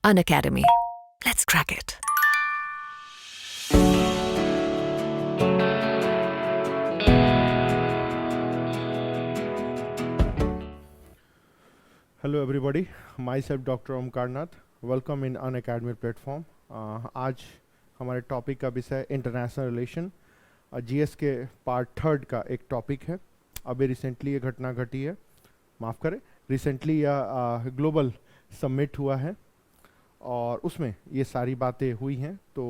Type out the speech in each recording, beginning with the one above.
Unacademy. Let's crack it. Hello everybody, my self doctor Omkar Nath, welcome in Unacademy platform. आज हमारे topic का विषय international relation, GS के part 3 का एक टॉपिक है। अभी रिसेंटली ये घटना घटी है, माफ़ करें, रिसेंटली यह ग्लोबल समिट हुआ है और उसमें ये सारी बातें हुई हैं। तो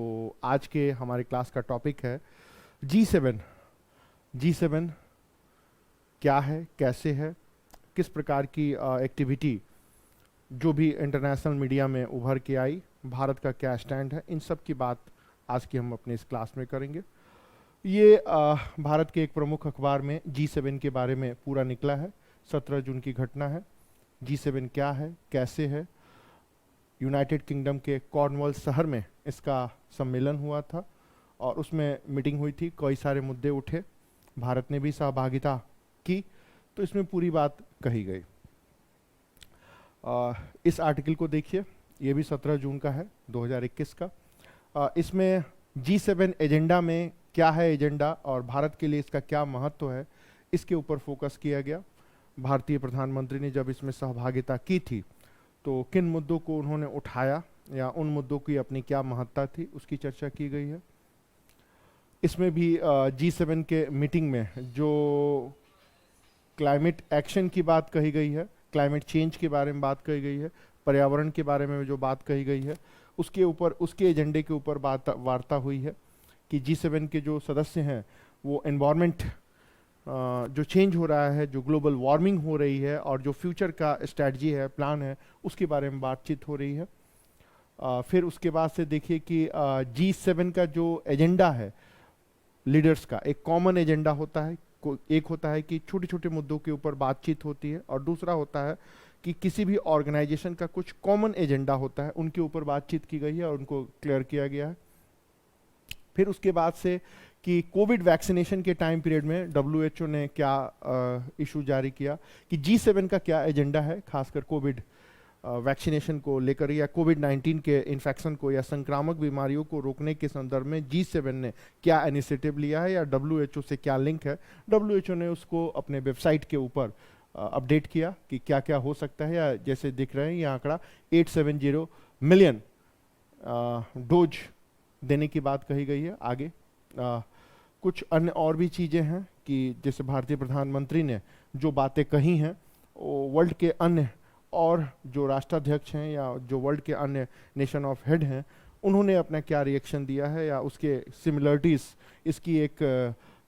आज के हमारे क्लास का टॉपिक है G7। G7 क्या है, कैसे है, किस प्रकार की एक्टिविटी जो भी इंटरनेशनल मीडिया में उभर के आई, भारत का क्या स्टैंड है, इन सब की बात आज की हम अपने इस क्लास में करेंगे। ये भारत के एक प्रमुख अखबार में G7 के बारे में पूरा निकला है। 17 जून की घटना है। G7 क्या है, कैसे है। यूनाइटेड किंगडम के कॉर्नवॉल शहर में इसका सम्मेलन हुआ था और उसमें मीटिंग हुई थी, कई सारे मुद्दे उठे, भारत ने भी सहभागिता की, तो इसमें पूरी बात कही गई। इस आर्टिकल को देखिए, ये भी 17 जून का है 2021 का। इसमें G7 एजेंडा में क्या है एजेंडा और भारत के लिए इसका क्या महत्व है, इसके ऊपर फोकस किया गया। भारतीय प्रधानमंत्री ने जब इसमें सहभागिता की थी तो किन मुद्दों को उन्होंने उठाया या उन मुद्दों की अपनी क्या महत्ता थी, उसकी चर्चा की गई है। इसमें भी G7 के मीटिंग में जो क्लाइमेट एक्शन की बात कही गई है, क्लाइमेट चेंज के बारे में बात कही गई है, पर्यावरण के बारे में जो बात कही गई है, उसके ऊपर, उसके एजेंडे के ऊपर वार्ता हुई है कि G7 के जो सदस्य हैं वो एनवायरनमेंट जो चेंज हो रहा है, जो ग्लोबल वार्मिंग हो रही है और जो फ्यूचर का स्ट्रैटेजी है, प्लान है, उसके बारे में बातचीत हो रही है। फिर उसके बाद से देखिए कि G7 का जो एजेंडा है, लीडर्स का एक कॉमन एजेंडा होता है। एक होता है कि छोटे छोटे मुद्दों के ऊपर बातचीत होती है और दूसरा होता है कि किसी भी ऑर्गेनाइजेशन का कुछ कॉमन एजेंडा होता है, उनके ऊपर बातचीत की गई है और उनको क्लियर किया गया है। फिर उसके बाद से कि कोविड वैक्सीनेशन के टाइम पीरियड में WHO ने क्या इशू जारी किया, कि G7 का क्या एजेंडा है, खासकर कोविड वैक्सीनेशन को लेकर या कोविड-19 के इन्फेक्शन को या संक्रामक बीमारियों को रोकने के संदर्भ में G7 ने क्या इनिशिएटिव लिया है या WHO से क्या लिंक है। WHO ने उसको अपने वेबसाइट के ऊपर अपडेट किया कि क्या क्या हो सकता है, या जैसे दिख रहे हैं ये आंकड़ा 870 मिलियन डोज देने की बात कही गई है। आगे कुछ अन्य और भी चीज़ें हैं कि जैसे भारतीय प्रधानमंत्री ने जो बातें कही हैं, वो वर्ल्ड के अन्य और जो राष्ट्राध्यक्ष हैं या जो वर्ल्ड के अन्य नेशन ऑफ हेड हैं, उन्होंने अपना क्या रिएक्शन दिया है या उसके सिमिलरिटीज़, इसकी एक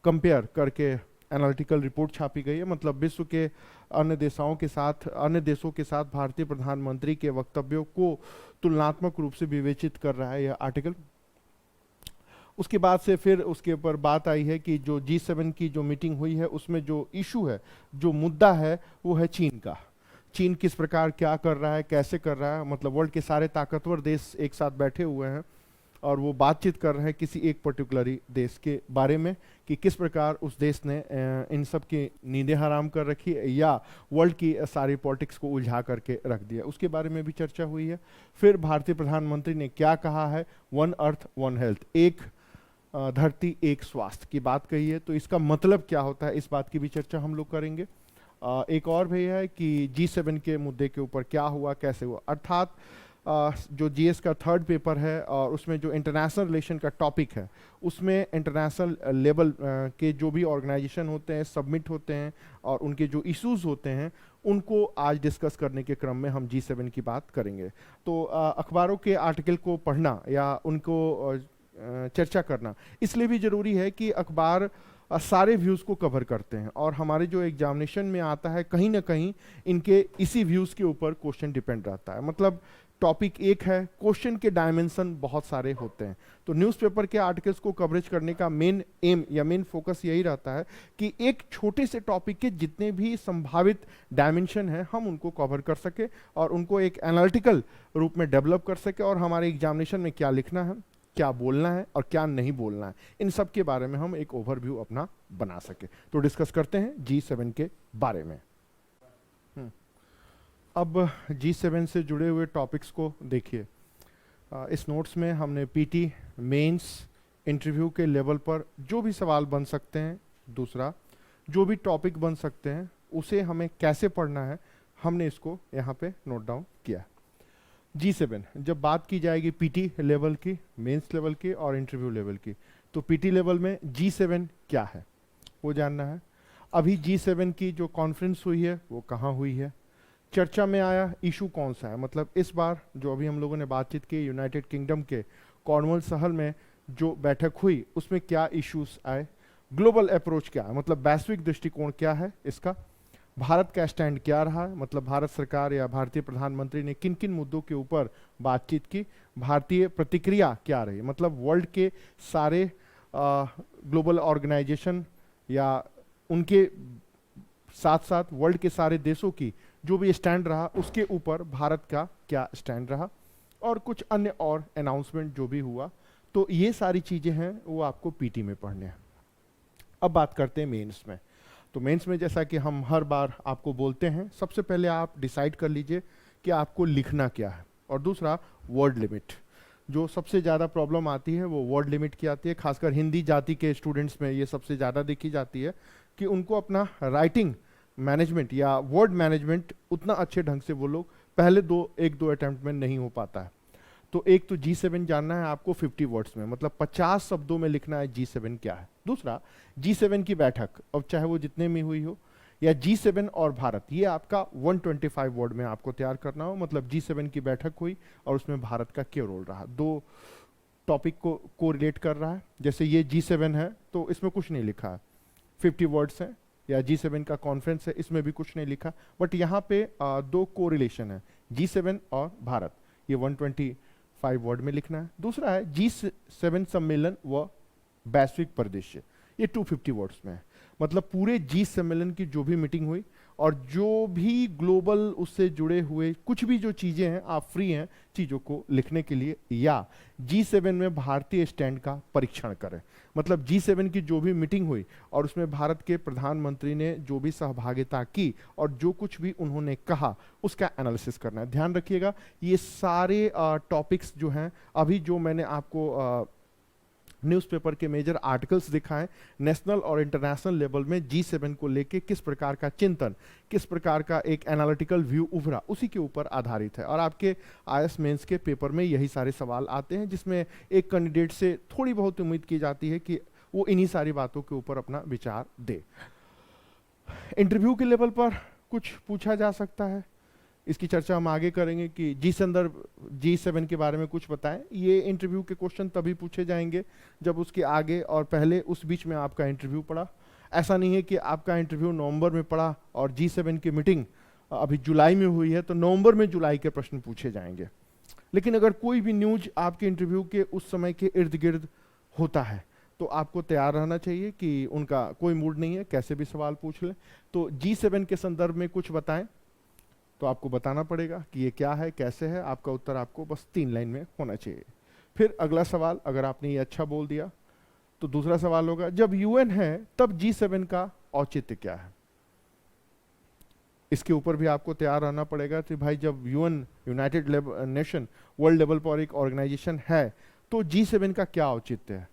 कंपेयर करके एनालिटिकल रिपोर्ट छापी गई है। मतलब विश्व के अन्य देशों के साथ भारतीय प्रधानमंत्री के वक्तव्यों को तुलनात्मक रूप से विवेचित कर रहा है यह आर्टिकल। उसके बाद से फिर उसके ऊपर बात आई है कि जो G7 की जो मीटिंग हुई है उसमें जो इशू है, जो मुद्दा है, वो है चीन का। चीन किस प्रकार क्या कर रहा है, कैसे कर रहा है। मतलब वर्ल्ड के सारे ताकतवर देश एक साथ बैठे हुए हैं और वो बातचीत कर रहे हैं किसी एक पर्टिकुलर देश के बारे में कि किस प्रकार उस देश ने इन सब की नींदें हराम कर रखी है या वर्ल्ड की सारी पॉलिटिक्स को उलझा करके रख दिया, उसके बारे में भी चर्चा हुई है। फिर भारतीय प्रधानमंत्री ने क्या कहा है, वन अर्थ वन हेल्थ, एक धरती एक स्वास्थ्य की बात कही है। तो इसका मतलब क्या होता है, इस बात की भी चर्चा हम लोग करेंगे। एक और भी है कि G7 के मुद्दे के ऊपर क्या हुआ, कैसे हुआ, अर्थात जो GS का 3rd पेपर है और उसमें जो इंटरनेशनल रिलेशन का टॉपिक है, उसमें इंटरनेशनल लेवल के जो भी ऑर्गेनाइजेशन होते हैं, सबमिट होते हैं और उनके जो इश्यूज होते हैं, उनको आज डिस्कस करने के क्रम में हम G7 की बात करेंगे। तो अखबारों के आर्टिकल को पढ़ना या उनको चर्चा करना इसलिए भी ज़रूरी है कि अखबार सारे व्यूज़ को कवर करते हैं और हमारे जो एग्जामिनेशन में आता है, कहीं ना कहीं इनके इसी व्यूज़ के ऊपर क्वेश्चन डिपेंड रहता है। मतलब टॉपिक एक है, क्वेश्चन के डायमेंशन बहुत सारे होते हैं। तो न्यूज़पेपर के आर्टिकल्स को कवरेज करने का मेन एम या मेन फोकस यही रहता है कि एक छोटे से टॉपिक के जितने भी संभावित डायमेंशन हैं, हम उनको कवर कर सके और उनको एक एनालिटिकल रूप में डेवलप कर सके और हमारे एग्जामिनेशन में क्या लिखना है, क्या बोलना है और क्या नहीं बोलना है, इन सब के बारे में हम एक ओवरव्यू अपना बना सके। तो डिस्कस करते हैं G7 के बारे में। अब G7 से जुड़े हुए टॉपिक्स को देखिए। इस नोट्स में हमने पीटी, मेंस, इंटरव्यू के लेवल पर जो भी सवाल बन सकते हैं, दूसरा जो भी टॉपिक बन सकते हैं उसे हमें कैसे पढ़ना है, हमने इसको यहाँ पे नोट डाउन किया। G7 जब बात की जाएगी पीटी लेवल की, मेंस लेवल की और इंटरव्यू लेवल की, तो पीटी लेवल में G7 क्या है वो जानना है। अभी G7 की जो कॉन्फ्रेंस हुई है वो कहाँ हुई है, चर्चा में आया इशू कौन सा है, मतलब इस बार जो अभी हम लोगों ने बातचीत की यूनाइटेड किंगडम के कॉर्नवॉल शहर में जो बैठक हुई उसमें क्या इश्यूज आए, ग्लोबल अप्रोच क्या है, मतलब वैश्विक दृष्टिकोण क्या है इसका, भारत का स्टैंड क्या रहा है, मतलब भारत सरकार या भारतीय प्रधानमंत्री ने किन किन मुद्दों के ऊपर बातचीत की, भारतीय प्रतिक्रिया क्या रही, मतलब वर्ल्ड के सारे ग्लोबल ऑर्गेनाइजेशन या उनके साथ साथ वर्ल्ड के सारे देशों की जो भी स्टैंड रहा उसके ऊपर भारत का क्या स्टैंड रहा, और कुछ अन्य और अनाउंसमेंट जो भी हुआ। तो ये सारी चीज़ें हैं वो आपको पीटी में पढ़ने हैं। अब बात करते हैं मेंस में। तो मेंस में जैसा कि हम हर बार आपको बोलते हैं, सबसे पहले आप डिसाइड कर लीजिए कि आपको लिखना क्या है, और दूसरा वर्ड लिमिट। जो सबसे ज़्यादा प्रॉब्लम आती है वो वर्ड लिमिट की आती है, खासकर हिंदी जाति के स्टूडेंट्स में ये सबसे ज़्यादा देखी जाती है कि उनको अपना राइटिंग मैनेजमेंट या वर्ड मैनेजमेंट उतना अच्छे ढंग से वो लोग पहले एक दो अटेम्प्ट में नहीं हो पाता है। तो एक तो G7 जानना है आपको 50 वर्ड्स में, मतलब 50 शब्दों में लिखना है G7 क्या है। दूसरा G7 की बैठक, अब चाहे वो जितने में हुई हो, या G7 और भारत, ये आपका 125 वर्ड में आपको तैयार करना हो, मतलब G7 की बैठक हुई और उसमें भारत का क्या रोल रहा, दो टॉपिक को रिलेट कर रहा है। जैसे ये G7 है तो इसमें कुछ नहीं लिखा है, 50 वर्ड्स हैं, या G7 का कॉन्फ्रेंस है इसमें भी कुछ नहीं लिखा, बट यहाँ पे दो कोरिलेशन है, G7 और भारत, ये 125 वर्ड में लिखना है। दूसरा है G7 सम्मेलन व वैश्विक परिदृश्य, ये 250 वर्ड्स में है, मतलब पूरे G सम्मेलन की जो भी मीटिंग हुई और जो भी ग्लोबल उससे जुड़े हुए कुछ भी जो चीज़ें हैं, आप फ्री हैं चीज़ों को लिखने के लिए, या G7 में भारतीय स्टैंड का परीक्षण करें, मतलब G7 की जो भी मीटिंग हुई और उसमें भारत के प्रधानमंत्री ने जो भी सहभागिता की और जो कुछ भी उन्होंने कहा उसका एनालिसिस करना है। ध्यान रखिएगा ये सारे टॉपिक्स जो हैं, अभी जो मैंने आपको न्यूज़पेपर के मेजर आर्टिकल्स दिखाएं, नेशनल और इंटरनेशनल लेवल में G7 को लेके किस प्रकार का चिंतन, किस प्रकार का एक एनालिटिकल व्यू उभरा, उसी के ऊपर आधारित है। और आपके IAS मेंस के पेपर में यही सारे सवाल आते हैं, जिसमें एक कैंडिडेट से थोड़ी बहुत उम्मीद की जाती है कि वो इन्हीं सारी बातों के ऊपर अपना विचार दे। इंटरव्यू के लेवल पर कुछ पूछा जा सकता है, इसकी चर्चा हम आगे करेंगे कि G7 के बारे में कुछ बताएं। ये इंटरव्यू के क्वेश्चन तभी पूछे जाएंगे जब उसके आगे और पहले उस बीच में आपका इंटरव्यू पड़ा। ऐसा नहीं है कि आपका इंटरव्यू नवंबर में पड़ा और G7 की मीटिंग अभी जुलाई में हुई है तो नवंबर में जुलाई के प्रश्न पूछे जाएंगे। लेकिन अगर कोई भी न्यूज आपके इंटरव्यू के उस समय के इर्द गिर्द होता है तो आपको तैयार रहना चाहिए कि उनका कोई मूड नहीं है, कैसे भी सवाल पूछ लें। तो G7 के संदर्भ में कुछ बताएं तो आपको बताना पड़ेगा कि ये क्या है, कैसे है। आपका उत्तर आपको बस 3 लाइन में होना चाहिए। फिर अगला सवाल, अगर आपने ये अच्छा बोल दिया तो दूसरा सवाल होगा, जब UN है तब G7 का औचित्य क्या है। इसके ऊपर भी आपको तैयार रहना पड़ेगा कि भाई जब UN, United nation, world level पर एक ऑर्गेनाइजेशन है तो G7 का क्या औचित्य है।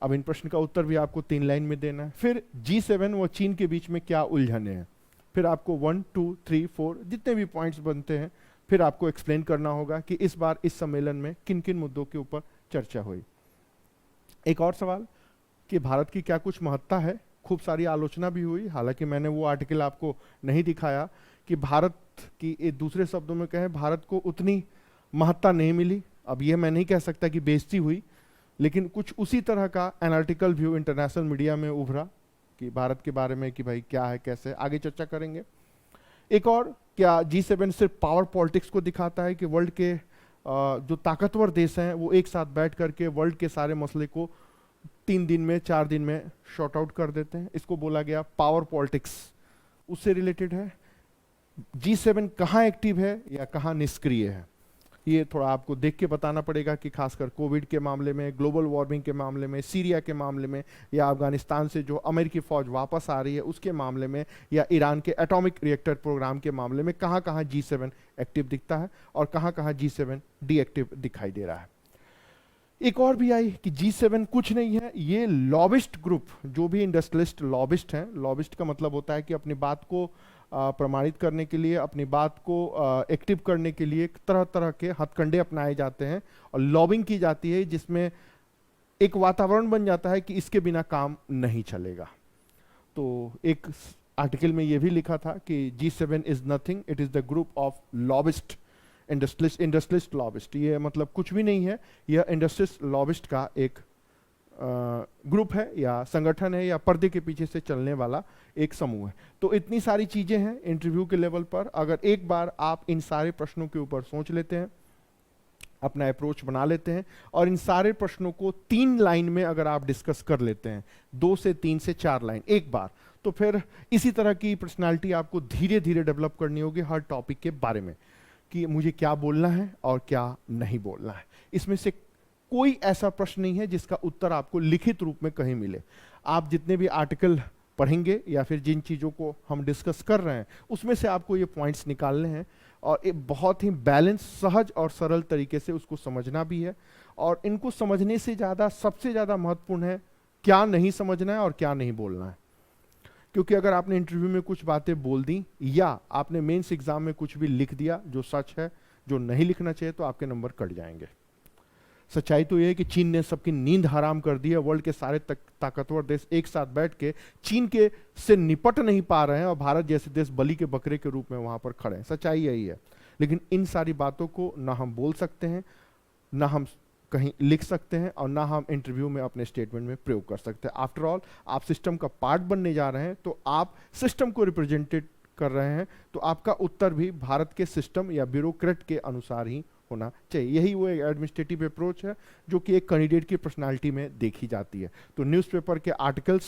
अब इन प्रश्न का उत्तर भी आपको 3 लाइन में देना है। फिर G7 व चीन के बीच में क्या उलझने हैं, फिर आपको 1, 2, 3, 4 जितने भी पॉइंट्स बनते हैं फिर आपको एक्सप्लेन करना होगा कि इस बार इस सम्मेलन में किन किन मुद्दों के ऊपर चर्चा हुई। एक और सवाल कि भारत की क्या कुछ महत्ता है, खूब सारी आलोचना भी हुई, हालांकि मैंने वो आर्टिकल आपको नहीं दिखाया कि भारत की, एक दूसरे शब्दों में कहें, भारत को उतनी महत्ता नहीं मिली। अब ये मैं नहीं कह सकता कि बेइज्जती हुई, लेकिन कुछ उसी तरह का एनालिटिकल व्यू इंटरनेशनल मीडिया में उभरा कि भारत के बारे में कि भाई क्या है, कैसे, आगे चर्चा करेंगे। एक और, क्या G7 सिर्फ पावर पॉलिटिक्स को दिखाता है कि वर्ल्ड के जो ताकतवर देश हैं वो एक साथ बैठ करके वर्ल्ड के सारे मसले को 3 दिन में 4 दिन में शॉर्ट आउट कर देते हैं, इसको बोला गया पावर पॉलिटिक्स, उससे रिलेटेड है। G7 कहाँ एक्टिव है या कहाँ निष्क्रिय है। ये थोड़ा आपको देख के बताना पड़ेगा कि खासकर कोविड के मामले में, ग्लोबल वार्मिंग के मामले में, सीरिया के मामले में, या अफगानिस्तान से जो अमेरिकी फौज वापस आ रही है उसके मामले में, या ईरान के एटॉमिक रिएक्टर प्रोग्राम के मामले में कहाँ कहाँ G7 एक्टिव दिखता है और कहाँ कहाँ G7 डीएक्टिव दिखाई दे रहा है। एक और भी आई कि G7 कुछ नहीं है, ये लॉबिस्ट ग्रुप, जो भी इंडस्ट्रियलिस्ट लॉबिस्ट हैं, लॉबिस्ट का मतलब होता है कि अपनी बात को प्रमाणित करने के लिए, अपनी बात को एक्टिव करने के लिए तरह तरह के हथकंडे अपनाए जाते हैं और लॉबिंग की जाती है, जिसमें एक वातावरण बन जाता है कि इसके बिना काम नहीं चलेगा। तो एक आर्टिकल में ये भी लिखा था कि G7 is nothing, it is the group of lobbyist, industrialist lobbyist. ये मतलब कुछ भी नहीं है, यह इंडस्ट्रियलिस्ट लॉबिस्ट का एक ग्रुप है या संगठन है या पर्दे के पीछे से चलने वाला एक समूह है। तो इतनी सारी चीजें हैं इंटरव्यू के लेवल पर। अगर एक बार आप इन सारे प्रश्नों के ऊपर सोच लेते हैं, अपना अप्रोच बना लेते हैं और इन सारे प्रश्नों को 3 लाइन में अगर आप डिस्कस कर लेते हैं, 2 से 3 से 4 लाइन एक बार, तो फिर इसी तरह की पर्सनालिटी आपको धीरे धीरे डेवलप करनी होगी हर टॉपिक के बारे में, कि मुझे क्या बोलना है और क्या नहीं बोलना है। इसमें से कोई ऐसा प्रश्न नहीं है जिसका उत्तर आपको लिखित रूप में कहीं मिले। आप जितने भी आर्टिकल पढ़ेंगे या फिर जिन चीज़ों को हम डिस्कस कर रहे हैं उसमें से आपको ये पॉइंट्स निकालने हैं और एक बहुत ही बैलेंस, सहज और सरल तरीके से उसको समझना भी है। और इनको समझने से ज़्यादा, सबसे ज़्यादा महत्वपूर्ण है क्या नहीं समझना है और क्या नहीं बोलना है। क्योंकि अगर आपने इंटरव्यू में कुछ बातें बोल दी या आपने मेंस एग्जाम में कुछ भी लिख दिया जो सच है, जो नहीं लिखना चाहिए, तो आपके नंबर कट जाएंगे। सच्चाई तो यह है कि चीन ने सबकी नींद हराम कर दी है। वर्ल्ड के सारे ताकतवर देश एक साथ बैठ के चीन के से निपट नहीं पा रहे हैं और भारत जैसे देश बलि के बकरे के रूप में वहां पर खड़े हैं। सच्चाई यही है। लेकिन इन सारी बातों को ना हम बोल सकते हैं, ना हम कहीं लिख सकते हैं और ना हम इंटरव्यू में अपने स्टेटमेंट में प्रयोग कर सकते हैं। आफ्टर ऑल आप सिस्टम का पार्ट बनने जा रहे हैं, तो आप सिस्टम को रिप्रेजेंटेड कर रहे हैं, तो आपका उत्तर भी भारत के सिस्टम या ब्यूरोक्रेट के अनुसार ही होना चाहिए। यही वो एडमिनिस्ट्रेटिव अप्रोच है जो कि एक कैंडिडेट की पर्सनालिटी में देखी जाती है। तो न्यूज़पेपर के आर्टिकल्स,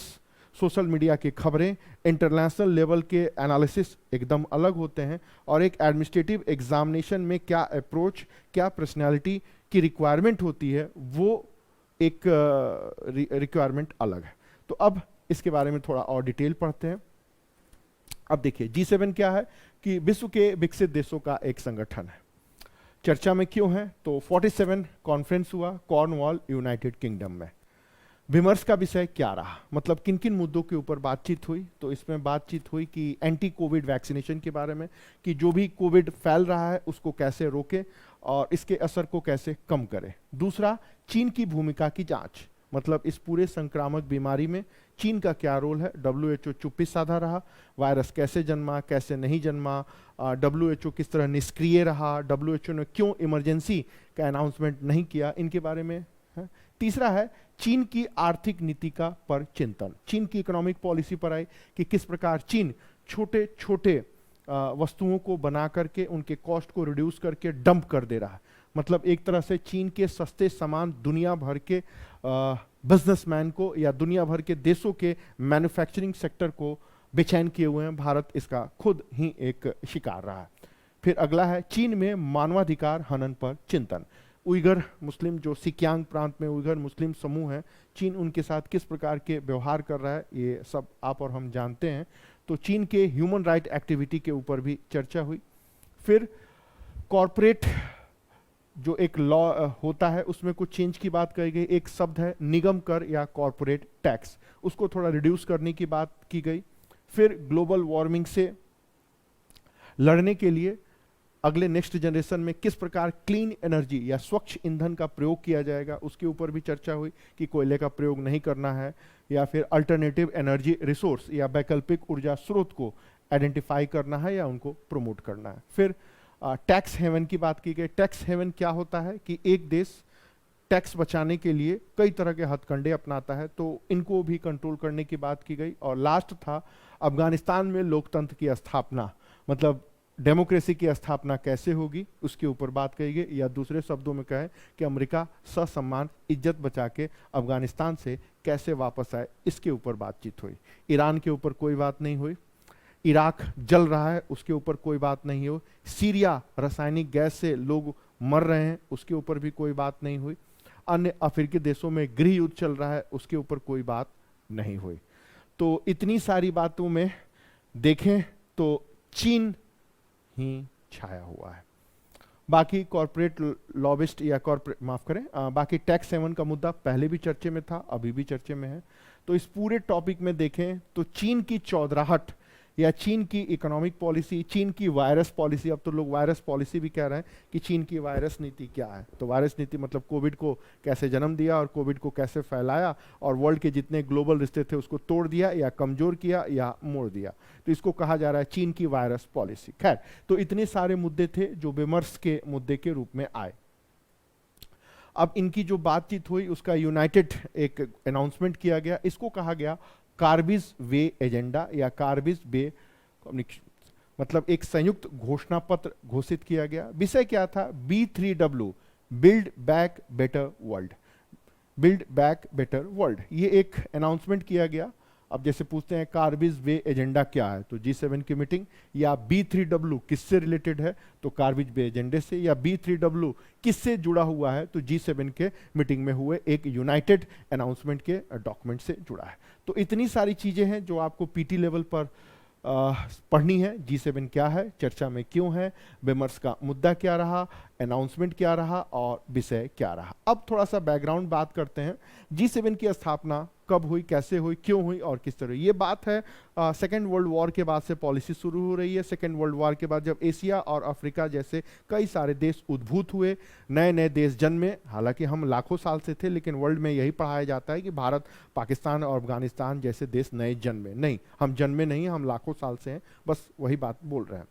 सोशल मीडिया की खबरें, इंटरनेशनल लेवल के एनालिसिस एकदम अलग होते हैं और एक एडमिनिस्ट्रेटिव एग्जामिनेशन में क्या अप्रोच, क्या पर्सनालिटी की रिक्वायरमेंट होती है, वो एक रिक्वायरमेंट अलग है। तो अब इसके बारे में थोड़ा और डिटेल पढ़ते हैं। अब देखिए G7 क्या है कि विश्व के विकसित देशों का एक संगठन है। चर्चा में क्यों है? तो 47 कॉन्फ्रेंस हुआ कॉर्नवॉल, यूनाइटेड किंगडम में। विमर्श का विषय क्या रहा, मतलब किन किन मुद्दों के ऊपर बातचीत हुई? तो इसमें बातचीत हुई कि एंटी कोविड वैक्सीनेशन के बारे में, कि जो भी कोविड फैल रहा है उसको कैसे रोके और इसके असर को कैसे कम करें। दूसरा, चीन की भूमिका की जांच, मतलब इस पूरे संक्रामक बीमारी में चीन का क्या रोल है। WHO चुप्पी साधा रहा, वायरस कैसे जन्मा, कैसे नहीं जन्मा, WHO किस तरह निष्क्रिय रहा, WHO ने क्यों इमरजेंसी का अनाउंसमेंट नहीं किया, इनके बारे में है। तीसरा है चीन की आर्थिक नीति का पर चिंतन, चीन की इकोनॉमिक पॉलिसी पर आई कि किस प्रकार चीन छोटे छोटे वस्तुओं को बना करके उनके कॉस्ट को रिड्यूस करके डंप कर दे रहा है। मतलब एक तरह से चीन के सस्ते सामान दुनिया भर के बिजनेसमैन को या दुनिया भर के देशों के मैन्युफैक्चरिंग सेक्टर को बेचैन किए हुए हैं। भारत इसका खुद ही एक शिकार रहा है। फिर अगला है चीन में मानवाधिकार हनन पर चिंतन। उइगर मुस्लिम, जो सिकियांग प्रांत में उइगर मुस्लिम समूह है, चीन उनके साथ किस प्रकार के व्यवहार कर रहा है, ये सब आप और हम जानते हैं। तो चीन के ह्यूमन राइट एक्टिविटी के ऊपर भी चर्चा हुई। फिर कॉरपोरेट जो एक लॉ होता है उसमें कुछ चेंज की बात कही गई। एक शब्द है निगम कर या कॉरपोरेट टैक्स, उसको थोड़ा रिड्यूस करने की बात की गई। फिर ग्लोबल वार्मिंग से लड़ने के लिए अगले नेक्स्ट जनरेशन में किस प्रकार क्लीन एनर्जी या स्वच्छ ईंधन का प्रयोग किया जाएगा, उसके ऊपर भी चर्चा हुई कि कोयले का प्रयोग नहीं करना है या फिर अल्टरनेटिव एनर्जी रिसोर्स या वैकल्पिक ऊर्जा स्रोत को आइडेंटिफाई करना है या उनको प्रमोट करना है। फिर टैक्स हेवन की बात की गई। टैक्स हेवन क्या होता है कि एक देश टैक्स बचाने के लिए कई तरह के हथकंडे अपनाता है, तो इनको भी कंट्रोल करने की बात की गई। और लास्ट था अफगानिस्तान में लोकतंत्र की स्थापना, मतलब डेमोक्रेसी की स्थापना कैसे होगी, उसके ऊपर बात कही गई। या दूसरे शब्दों में कहें कि अमेरिका ससम्मान इज्जत बचा के अफगानिस्तान से कैसे वापस आए, इसके ऊपर बातचीत हुई। ईरान के ऊपर कोई बात नहीं हुई। इराक जल रहा है, उसके ऊपर कोई बात नहीं हो। सीरिया रासायनिक गैस से लोग मर रहे हैं उसके ऊपर भी कोई बात नहीं हुई, अन्य अफ्रीकी देशों में गृह युद्ध चल रहा है उसके ऊपर कोई बात नहीं हुई। तो इतनी सारी बातों में देखें तो चीन ही छाया हुआ है। बाकी कॉर्पोरेट लॉबिस्ट या कॉर्पोरेट माफ करें बाकी टैक्स हेवन का मुद्दा पहले भी चर्चे में था, अभी भी चर्चे में है। तो इस पूरे टॉपिक में देखें तो चीन की चौधराहट या चीन की इकोनॉमिक पॉलिसी, चीन की वायरस पॉलिसी, अब तो लोग वायरस पॉलिसी भी कह रहे हैं कि चीन की वायरस नीति क्या है। तो वायरस नीति मतलब कोविड को कैसे जन्म दिया और कोविड को कैसे फैलाया और वर्ल्ड के जितने ग्लोबल रिश्ते थे उसको तोड़ दिया या कमजोर किया या मोड़ दिया, तो इसको कहा जा रहा है चीन की वायरस पॉलिसी। खैर, तो इतने सारे मुद्दे थे जो विमर्श के मुद्दे के रूप में आए। अब इनकी जो बातचीत हुई उसका यूनाइटेड एक अनाउंसमेंट किया गया, इसको कहा गया कार्बिज वे एजेंडा या कार्बिज वे कम्युनिकेशन, मतलब एक संयुक्त घोषणा पत्र घोषित किया गया। विषय क्या था? B3W, build back better world, build back better world, ये एक अनाउंसमेंट किया गया। अब जैसे पूछते हैं कार्बिज वे एजेंडा क्या है, तो G7 की मीटिंग, या B3W किससे रिलेटेड है, तो कार्बिज वे एजेंडे से, या B3W किससे जुड़ा हुआ है, तो G7 के मीटिंग में हुए एक यूनाइटेड अनाउंसमेंट के डॉक्यूमेंट से जुड़ा है। तो इतनी सारी चीजें हैं जो आपको पीटी लेवल पर पढ़नी है। G7 क्या है, चर्चा में क्यों है, विमर्श का मुद्दा क्या रहा, अनाउंसमेंट क्या रहा और विषय क्या रहा। अब थोड़ा सा बैकग्राउंड बात करते हैं। G7 की स्थापना कब हुई, कैसे हुई, क्यों हुई और किस तरह। ये बात है सेकेंड वर्ल्ड वॉर के बाद से पॉलिसी शुरू हो रही है। सेकेंड वर्ल्ड वॉर के बाद जब एशिया और अफ्रीका जैसे कई सारे देश उद्भूत हुए, नए नए देश जन्मे, हालांकि हम लाखों साल से थे लेकिन वर्ल्ड में यही पढ़ाया जाता है कि भारत, पाकिस्तान और अफगानिस्तान जैसे देश नए जन्मे। नहीं, हम जन्मे नहीं, हम लाखों साल से हैं, बस वही बात बोल रहे हैं।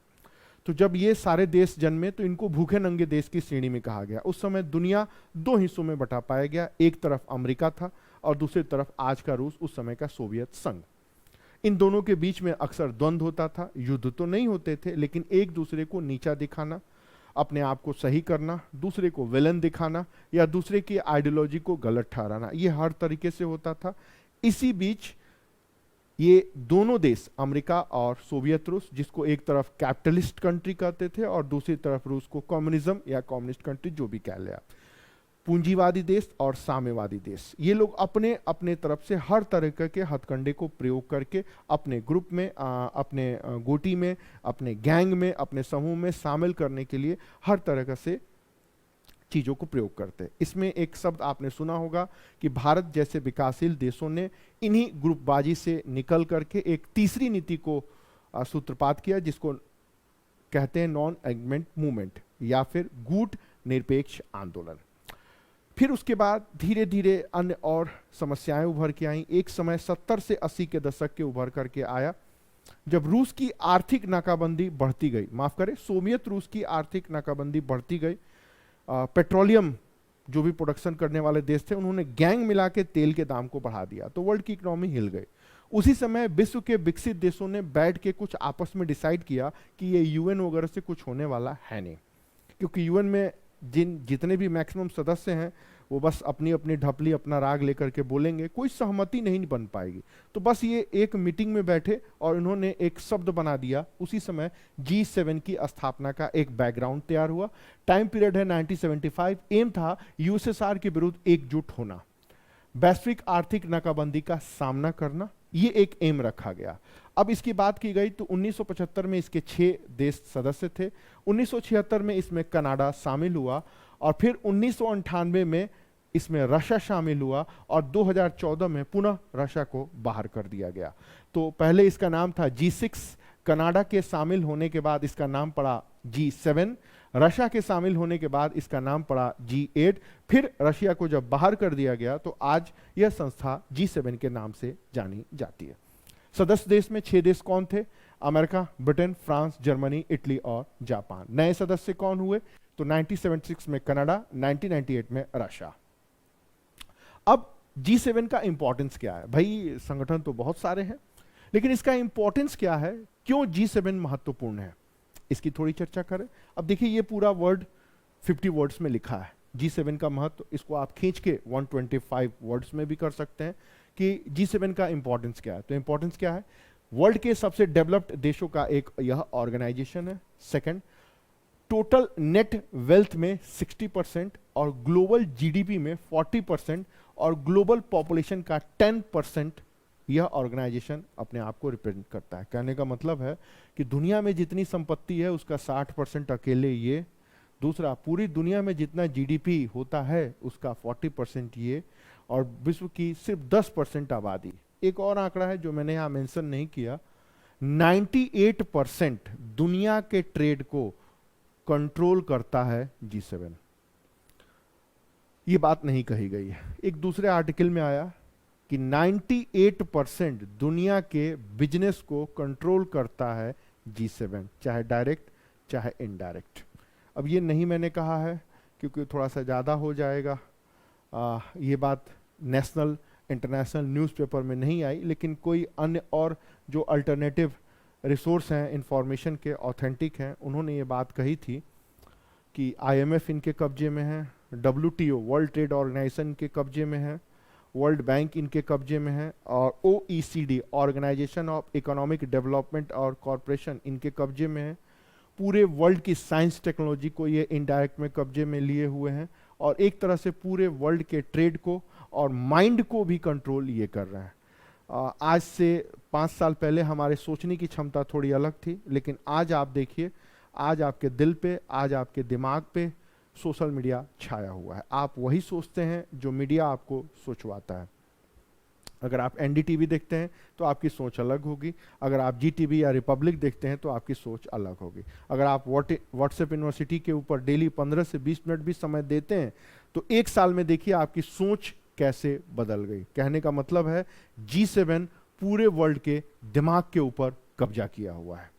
तो जब ये सारे देश जन्मे तो इनको भूखे नंगे देश की श्रेणी में कहा गया। उस समय दुनिया दो हिस्सों में बटा पाया गया, एक तरफ अमेरिका था और दूसरी तरफ आज का रूस, उस समय का सोवियत संघ। इन दोनों के बीच में अक्सर द्वंद्व होता था, युद्ध तो नहीं होते थे लेकिन एक दूसरे को नीचा दिखाना, अपने आप को सही करना, दूसरे को विलन दिखाना या दूसरे की आइडियोलॉजी को गलत ठहराना, ये हर तरीके से होता था। इसी बीच ये दोनों देश, अमेरिका और सोवियत रूस, जिसको एक तरफ कैपिटलिस्ट कंट्री कहते थे और दूसरी तरफ रूस को कम्युनिज्म या कम्युनिस्ट कंट्री जो भी कह लिया, पूंजीवादी देश और साम्यवादी देश, ये लोग अपने अपने तरफ से हर तरह के हथकंडे को प्रयोग करके अपने ग्रुप में, अपने गोटी में, अपने गैंग में, अपने समूह में शामिल करने के लिए हर तरह से चीजों को प्रयोग करते हैं। इसमें एक शब्द आपने सुना होगा कि भारत जैसे विकासशील देशों ने इन्हीं ग्रुपबाजी से निकल करके एक तीसरी नीति को सूत्रपात किया, जिसको कहते हैं नॉन एग्रीमेंट मूवमेंट या फिर गुट निरपेक्ष आंदोलन। फिर उसके बाद धीरे धीरे अन्य और समस्याएं उभर के आई। एक समय 70 से 80 के दशक के उभर करके आया जब रूस की आर्थिक नाकाबंदी बढ़ती गई, माफ करें, सोवियत रूस की आर्थिक नाकाबंदी बढ़ती गई। पेट्रोलियम जो भी प्रोडक्शन करने वाले देश थे उन्होंने गैंग मिला के तेल के दाम को बढ़ा दिया, तो वर्ल्ड की इकोनॉमी हिल गई। उसी समय विश्व के विकसित देशों ने बैठ के कुछ आपस में डिसाइड किया कि ये यूएन वगैरह से कुछ होने वाला है नहीं, क्योंकि यूएन में जितने भी मैक्सिमम सदस्य हैं वो बस अपनी अपनी ढपली, अपना राग लेकर के बोलेंगे, कोई सहमति नहीं बन पाएगी। तो बस ये एक मीटिंग में बैठे और इन्होंने एक शब्द बना दिया। उसी समय G7 की स्थापना का एक बैकग्राउंड तैयार हुआ। टाइम पीरियड है 1975। एम था यूएसएसआर के विरुद्ध एकजुट होना, वैश्विक आर्थिक नाकाबंदी का सामना करना, ये एक एम रखा गया। अब इसकी बात की गई तो 1975 में इसके 6 देश सदस्य थे, 1976 में इसमें कनाडा शामिल हुआ और फिर 1998 में इसमें रशिया शामिल हुआ और 2014 में पुनः रशिया को बाहर कर दिया गया। तो पहले इसका नाम था G6, कनाडा के शामिल होने के बाद इसका नाम पड़ा G7, रशिया के शामिल होने के बाद इसका नाम पड़ा G8, फिर रशिया को जब बाहर कर दिया गया तो आज यह संस्था G7 के नाम से जानी जाती है। सदस्य देश में 6 देश कौन थे? America, Britain, France, Germany, Italy और जापान। नए सदस्य कौन हुए? तो 1976 में कनाडा, 1998 में रशिया। अब G7 का इंपॉर्टेंस क्या है? भाई संगठन तो बहुत सारे हैं लेकिन इसका इंपॉर्टेंस क्या है, क्यों G7 महत्वपूर्ण है, इसकी थोड़ी चर्चा करें। अब देखिए ये पूरा वर्ड 50 वर्ड्स में लिखा है G7 का महत्व। इसको आप खींच के 125 वर्ड्स में भी कर सकते हैं कि G7 का इंपॉर्टेंस क्या है। तो इंपॉर्टेंस क्या है? वर्ल्ड के सबसे डेवलप्ड देशों का एक यह ऑर्गेनाइजेशन है। सेकंड, टोटल नेट वेल्थ में 60% और ग्लोबल जीडीपी में 40% और ग्लोबल पॉपुलेशन का 10% यह ऑर्गेनाइजेशन अपने आप को रिप्रेजेंट करता है। कहने का मतलब है कि दुनिया में जितनी संपत्ति है उसका 60% अकेले ये, दूसरा पूरी दुनिया में जितना जीडीपी होता है उसका 40% ये, और विश्व की सिर्फ 10% आबादी। एक और आंकड़ा है जो मैंने यहाँ मेंशन नहीं किया, 98% दुनिया के ट्रेड को कंट्रोल करता है G7। ये बात नहीं कही गई है। एक दूसरे आर्टिकल में आया कि 98% दुनिया के बिजनेस को कंट्रोल करता है G7, चाहे डायरेक्ट चाहे इनडायरेक्ट। अब ये नहीं मैंने कहा है क्योंकि थोड़ा सा ज़्यादा हो जाएगा। ये बात नेशनल इंटरनेशनल न्यूज़पेपर में नहीं आई, लेकिन कोई अन्य और जो अल्टरनेटिव रिसोर्स हैं इंफॉर्मेशन के, ऑथेंटिक हैं, उन्होंने ये बात कही थी कि IMF इनके कब्जे में है, WTO वर्ल्ड ट्रेड ऑर्गेनाइजेशन के कब्जे में है, वर्ल्ड बैंक इनके कब्जे में है, और OECD organization of economic development और कॉरपोरेशन इनके कब्जे में है। पूरे वर्ल्ड की साइंस टेक्नोलॉजी को ये इनडायरेक्ट में कब्जे में लिए हुए हैं, और एक तरह से पूरे वर्ल्ड के ट्रेड को और माइंड को भी कंट्रोल ये कर रहे हैं। आज से 5 साल पहले हमारे सोचने की क्षमता थोड़ी अलग थी, लेकिन आज आप देखिए, आज आपके दिल पे, आज आपके दिमाग पे सोशल मीडिया छाया हुआ है। आप वही सोचते हैं जो मीडिया आपको सोचवाता है। अगर आप NDTV देखते हैं तो आपकी सोच अलग होगी, अगर आप GTV या रिपब्लिक देखते हैं तो आपकी सोच अलग होगी। अगर आप व्हाट्सएप यूनिवर्सिटी के ऊपर डेली 15 से 20 मिनट भी समय देते हैं तो 1 साल में देखिए आपकी सोच कैसे बदल गई। कहने का मतलब है G7 पूरे वर्ल्ड के दिमाग के ऊपर कब्जा किया हुआ है।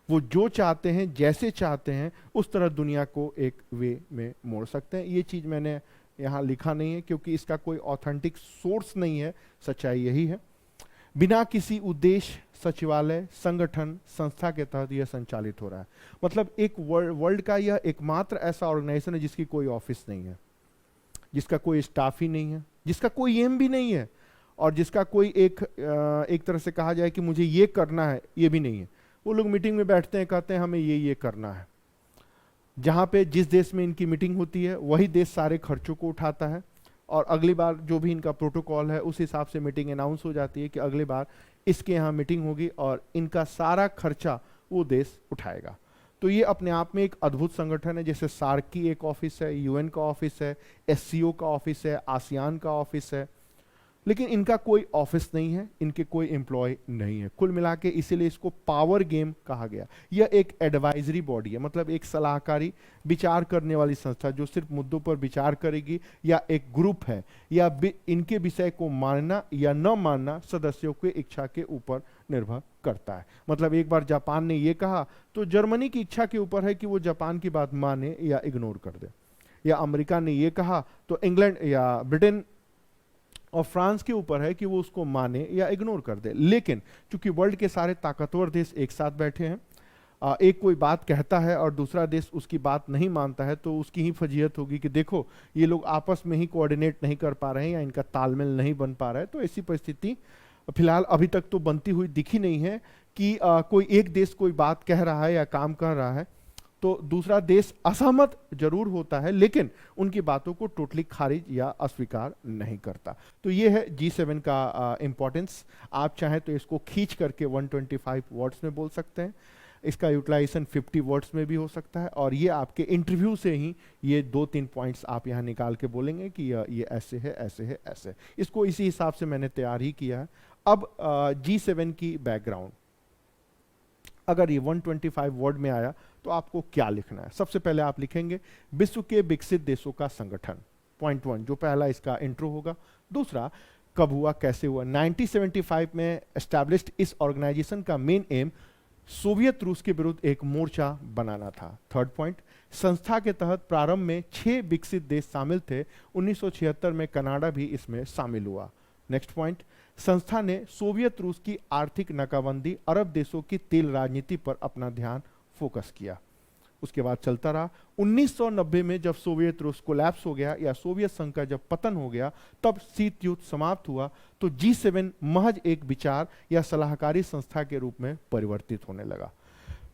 वो जो चाहते हैं, जैसे चाहते हैं, उस तरह दुनिया को एक वे में मोड़ सकते हैं। ये चीज़ मैंने यहाँ लिखा नहीं है क्योंकि इसका कोई ऑथेंटिक सोर्स नहीं है, सच्चाई यही है। बिना किसी उद्देश्य, सचिवालय, संगठन, संस्था के तहत यह संचालित हो रहा है। मतलब एक वर्ल्ड का यह एकमात्र ऐसा ऑर्गेनाइजेशन है जिसकी कोई ऑफिस नहीं है, जिसका कोई स्टाफ ही नहीं है, जिसका कोई एम भी नहीं है, और जिसका कोई एक तरह से कहा जाए कि मुझे ये करना है, ये भी नहीं है। वो लोग मीटिंग में बैठते हैं, कहते हैं हमें ये करना है। जहाँ पे जिस देश में इनकी मीटिंग होती है वही देश सारे खर्चों को उठाता है, और अगली बार जो भी इनका प्रोटोकॉल है उस हिसाब से मीटिंग अनाउंस हो जाती है कि अगली बार इसके यहाँ मीटिंग होगी और इनका सारा खर्चा वो देश उठाएगा। तो ये अपने आप में एक अद्भुत संगठन है। जैसे सार्क की एक ऑफिस है, UN का ऑफिस है, SCO का ऑफिस है, आसियान का ऑफिस है, लेकिन इनका कोई ऑफिस नहीं है, इनके कोई एम्प्लॉय नहीं है। कुल मिला के इसीलिए इसको पावर गेम कहा गया। यह एक एडवाइजरी बॉडी है, मतलब एक सलाहकारी विचार करने वाली संस्था जो सिर्फ मुद्दों पर विचार करेगी, या एक ग्रुप है, या इनके विषय को मानना या न मानना सदस्यों की इच्छा के ऊपर निर्भर करता है। मतलब एक बार जापान ने यह कहा तो जर्मनी की इच्छा के ऊपर है कि वो जापान की बात माने या इग्नोर कर दे, या अमेरिका ने यह कहा तो इंग्लैंड या ब्रिटेन और फ्रांस के ऊपर है कि वो उसको माने या इग्नोर कर दे। लेकिन चूंकि वर्ल्ड के सारे ताकतवर देश एक साथ बैठे हैं, एक कोई बात कहता है और दूसरा देश उसकी बात नहीं मानता है, तो उसकी ही फजीहत होगी कि देखो ये लोग आपस में ही कोऑर्डिनेट नहीं कर पा रहे हैं या इनका तालमेल नहीं बन पा रहा है। तो ऐसी परिस्थिति फिलहाल अभी तक तो बनती हुई दिखी नहीं है कि कोई एक देश कोई बात कह रहा है या काम कर रहा है तो दूसरा देश असहमत जरूर होता है, लेकिन उनकी बातों को टोटली खारिज या अस्वीकार नहीं करता। तो ये है G7 का इंपॉर्टेंस। आप चाहें तो इसको खींच करके 125 वर्ड्स में बोल सकते हैं, इसका यूटिलाइजेशन 50 वर्ड्स में भी हो सकता है, और ये आपके इंटरव्यू से ही ये 2-3 पॉइंट्स आप यहाँ निकाल के बोलेंगे कि ये ऐसे है, ऐसे है, ऐसे। इसको इसी हिसाब से मैंने तैयार ही किया है। अब G7 की बैकग्राउंड, अगर ये 125 वर्ड में आया तो आपको क्या लिखना है? सबसे पहले आप लिखेंगे विश्व के विकसित देशों का संगठन, पॉइंट 1 जो पहला इसका इंट्रो होगा। दूसरा, कब हुआ, कैसे हुआ? 1975 में एस्टैब्लिश्ड इस ऑर्गेनाइजेशन का मेन एम सोवियत रूस के विरुद्ध एक मोर्चा बनाना था। थर्ड पॉइंट, संस्था के तहत प्रारंभ में 6 विकसित देश शामिल थे, 1976 में कनाडा भी इसमें शामिल हुआ। नेक्स्ट पॉइंट, संस्था ने सोवियत रूस की आर्थिक नाकाबंदी, अरब देशों की तेल राजनीति पर अपना ध्यान फोकस किया। उसके बाद चलता रहा। 1990 में जब सोवियत रूस कोलैप्स हो गया या सोवियत संघ का जब पतन हो गया, तब शीत युद्ध समाप्त हुआ, तो G7 महज एक विचार या सलाहकारी संस्था के रूप में परिवर्तित होने लगा।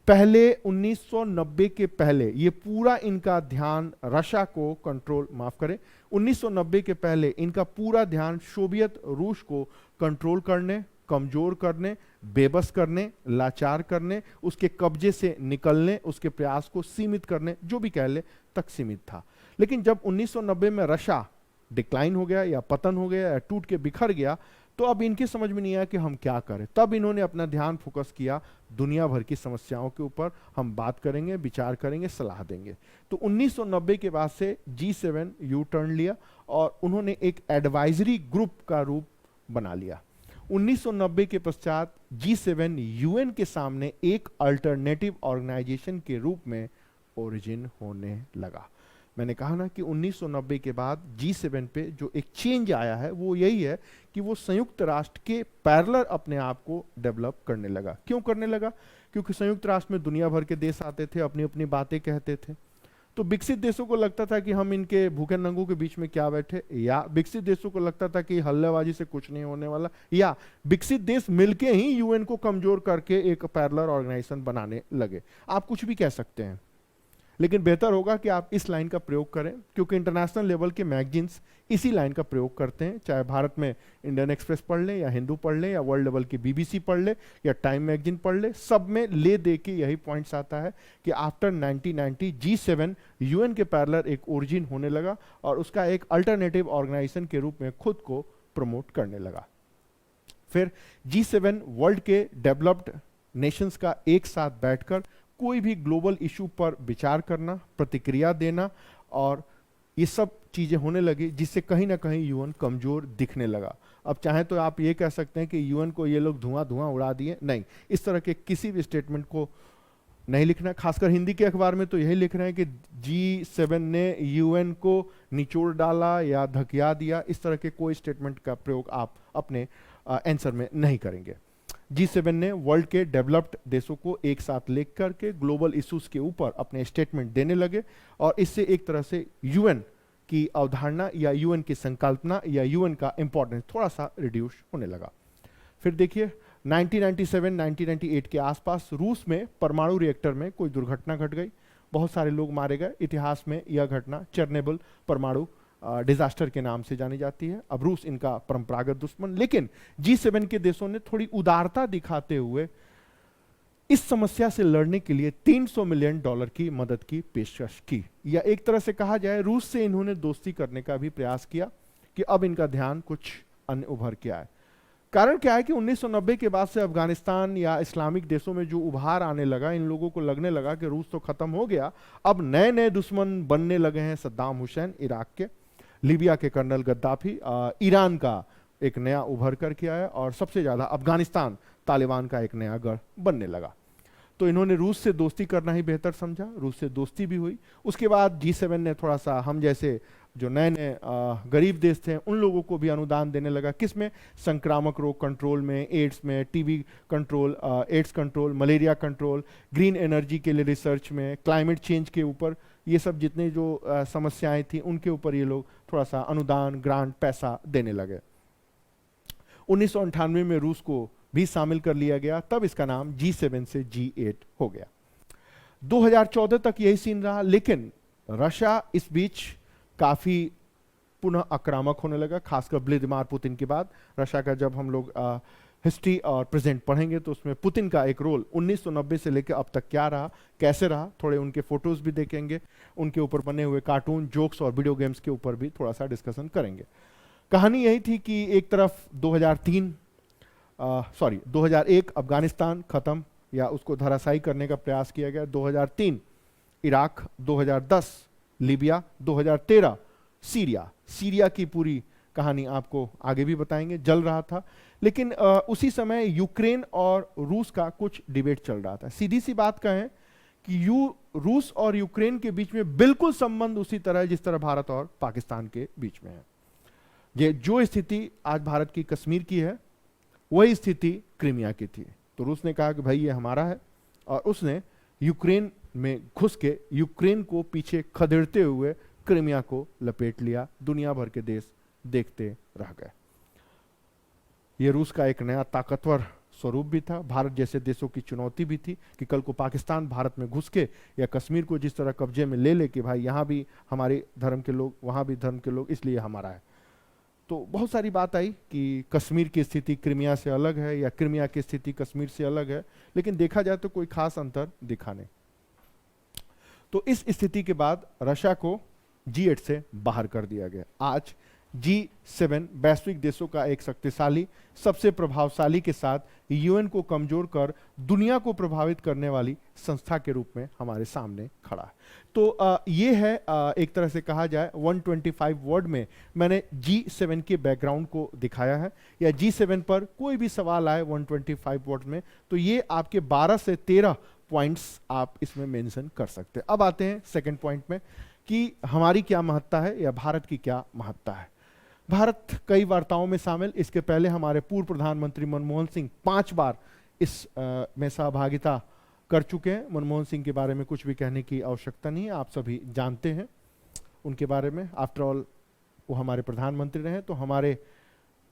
पहले 1990 के पहले ये पूरा इनका ध्यान रशिया को कंट्रोल, माफ करें, 1990 के पहले इनका पूरा ध्यान सोवियत रूस को कंट्रोल करने, कमजोर करने, बेबस करने, लाचार करने, उसके कब्जे से निकलने, उसके प्रयास को सीमित करने, जो भी कह ले, तक सीमित था। लेकिन जब 1990 में रशिया डिक्लाइन हो गया या पतन हो गया या टूट के बिखर गया, तो अब इनकी समझ में नहीं आया कि हम क्या करें। तब इन्होंने अपना ध्यान फोकस किया दुनिया भर की समस्याओं के ऊपर। हम बात करेंगे, विचार करेंगे, सलाह देंगे। तो 1990 के बाद से G7 यू टर्न लिया और उन्होंने एक एडवाइजरी ग्रुप का रूप बना लिया। 1990 के पश्चात G7 यूएन के सामने एक अल्टरनेटिव ऑर्गेनाइजेशन के रूप में ओरिजिन होने लगा। मैंने कहा ना कि 1990 के बाद G7 पे जो एक चेंज आया है वो यही है कि वो संयुक्त राष्ट्र के पैरेलल अपने आप को डेवलप करने लगा। क्यों करने लगा? क्योंकि संयुक्त राष्ट्र में दुनिया भर के देश आते थे, अपनी अपनी बातें कहते थे। तो विकसित देशों को लगता था कि हम इनके भूखे नंगों के बीच में क्या बैठे, या विकसित देशों को लगता था कि हल्लेबाजी से कुछ नहीं होने वाला, या विकसित देश मिलके ही यूएन को कमजोर करके एक पैरेलल ऑर्गेनाइजेशन बनाने लगे। आप कुछ भी कह सकते हैं, लेकिन बेहतर होगा कि आप इस लाइन का प्रयोग करें, क्योंकि इंटरनेशनल लेवल के मैगजीन्स इसी लाइन का प्रयोग करते हैं। चाहे भारत में इंडियन एक्सप्रेस पढ़ लें, या हिंदू पढ़ लें, या वर्ल्ड लेवल की बीबीसी पढ़ लें, या टाइम मैगजीन पढ़ लें, सब में ले दे के यही पॉइंट्स आता है कि आफ्टर 1990 G7 यूएन के पैरेलल एक ओरिजिन होने लगा और उसका एक अल्टरनेटिव ऑर्गेनाइजेशन के रूप में खुद को प्रमोट करने लगा। फिर G7 वर्ल्ड के डेवलप्ड नेशंस का एक साथ बैठकर कोई भी ग्लोबल इशू पर विचार करना, प्रतिक्रिया देना, और ये सब चीजें होने लगी, जिससे कहीं ना कहीं यूएन कमजोर दिखने लगा। अब चाहे तो आप ये कह सकते हैं कि यूएन को ये लोग धुआं धुआं उड़ा दिए, नहीं, इस तरह के किसी भी स्टेटमेंट को नहीं लिखना। खासकर हिंदी के अखबार में तो यही लिख रहे हैं कि G7 ने यूएन को निचोड़ डाला या धकिया दिया। इस तरह के कोई स्टेटमेंट का प्रयोग आप अपने आंसर में नहीं करेंगे। G7 ने वर्ल्ड के डेवलप्ड देशों को एक साथ लेकर के ग्लोबल इश्यूज के ऊपर अपने स्टेटमेंट देने लगे, और इससे एक तरह से यूएन की अवधारणा या यूएन की संकल्पना या यूएन का इंपॉर्टेंस थोड़ा सा रिड्यूस होने लगा। फिर देखिए 1997-1998 के आसपास रूस में परमाणु रिएक्टर में कोई दुर्घटना घट गई, बहुत सारे लोग मारे गए। इतिहास में यह घटना चेरनोबिल परमाणु डिजास्टर के नाम से जानी जाती है। अब रूस इनका परंपरागत दुश्मन, लेकिन G7 के देशों ने थोड़ी उदारता दिखाते हुए इस समस्या से लड़ने के लिए $300 मिलियन की मदद की पेशकश की, या एक तरह से कहा जाए रूस से इन्होंने दोस्ती करने का भी प्रयास किया कि अब इनका ध्यान कुछ अन्य उभर के आए। कारण क्या है कि 1990 के बाद से अफगानिस्तान या इस्लामिक देशों में जो उभार आने लगा, इन लोगों को लगने लगा कि रूस तो खत्म हो गया, अब नए नए दुश्मन बनने लगे हैं। सद्दाम हुसैन इराक के, लीबिया के कर्नल गद्दाफी, ईरान का एक नया उभर करके आया, और सबसे ज्यादा अफगानिस्तान तालिबान का एक नया गढ़ बनने लगा। तो इन्होंने रूस से दोस्ती करना ही बेहतर समझा, रूस से दोस्ती भी हुई। उसके बाद G7 ने थोड़ा सा हम जैसे जो नए नए गरीब देश थे उन लोगों को भी अनुदान देने लगा। किसमें? संक्रामक रोग कंट्रोल में, एड्स में, TB control, AIDS control, malaria control, green energy के लिए रिसर्च में, क्लाइमेट चेंज के ऊपर, ये सब जितने जो समस्याएं थी उनके ऊपर ये लोग थोड़ा सा अनुदान, ग्रांट, पैसा देने लगे। 1998 में रूस को भी शामिल कर लिया गया, तब इसका नाम G7 से G8 हो गया। 2014 तक यही सीन रहा, लेकिन रशिया इस बीच काफी पुनः आक्रामक होने लगा, खासकर व्लादिमीर पुतिन के बाद। रशिया का जब हम लोग हिस्ट्री और प्रेजेंट पढ़ेंगे तो उसमें पुतिन का एक रोल 1990 से लेकर अब तक क्या रहा, कैसे रहा, थोड़े उनके फोटोज भी देखेंगे, उनके ऊपर बने हुए कार्टून, जोक्स और वीडियो गेम्स के ऊपर भी थोड़ा सा डिस्कशन करेंगे। कहानी यही थी कि एक तरफ 2001 अफगानिस्तान खत्म या उसको धराशायी करने का प्रयास किया गया, 2003 इराक, 2010 लीबिया, 2013 सीरिया की पूरी कहानी आपको आगे भी बताएंगे, जल रहा था। लेकिन उसी समय यूक्रेन और रूस का कुछ डिबेट चल रहा था। सीधी सी बात कहें कि रूस और यूक्रेन के बीच में बिल्कुल संबंध उसी तरह है जिस तरह भारत और पाकिस्तान के बीच में है। ये जो स्थिति आज भारत की कश्मीर की है वही स्थिति क्रीमिया की थी। तो रूस ने कहा कि भाई ये हमारा है, और उसने यूक्रेन में घुस के यूक्रेन को पीछे खदेड़ते हुए क्रीमिया को लपेट लिया। दुनिया भर के देश देखते रह गए। ये रूस का एक नया ताकतवर स्वरूप भी था, भारत जैसे देशों की चुनौती भी थी कि कल को पाकिस्तान भारत में घुस के या कश्मीर को जिस तरह कब्जे में ले कि भाई यहाँ भी हमारे धर्म के लोग, वहाँ भी धर्म के लोग, इसलिए हमारा है। तो बहुत सारी बात आई कि कश्मीर की स्थिति क्रिमिया से अलग है या क्रिमिया की स्थिति कश्मीर से अलग है, लेकिन देखा जाए तो कोई खास अंतर दिखा नहीं। तो इस स्थिति के बाद रशिया को G8 से बाहर कर दिया गया। आज G7 वैश्विक देशों का एक शक्तिशाली, सबसे प्रभावशाली के साथ यूएन को कमजोर कर दुनिया को प्रभावित करने वाली संस्था के रूप में हमारे सामने खड़ा है। तो ये है एक तरह से कहा जाए 125 वर्ड में मैंने G7 के बैकग्राउंड को दिखाया है, या G7 पर कोई भी सवाल आए 125 वर्ड में तो ये आपके 12 से 13 पॉइंट्स आप इसमें मेंशन कर सकते हैं। अब आते हैं सेकंड पॉइंट में कि हमारी क्या महत्ता है या भारत की क्या महत्ता है। भारत कई वार्ताओं में शामिल, इसके पहले हमारे पूर्व प्रधानमंत्री मनमोहन सिंह 5 बार इस में सहभागिता कर चुके हैं। मनमोहन सिंह के बारे में कुछ भी कहने की आवश्यकता नहीं है, आप सभी जानते हैं उनके बारे में। आफ्टर ऑल वो हमारे प्रधानमंत्री रहे, तो हमारे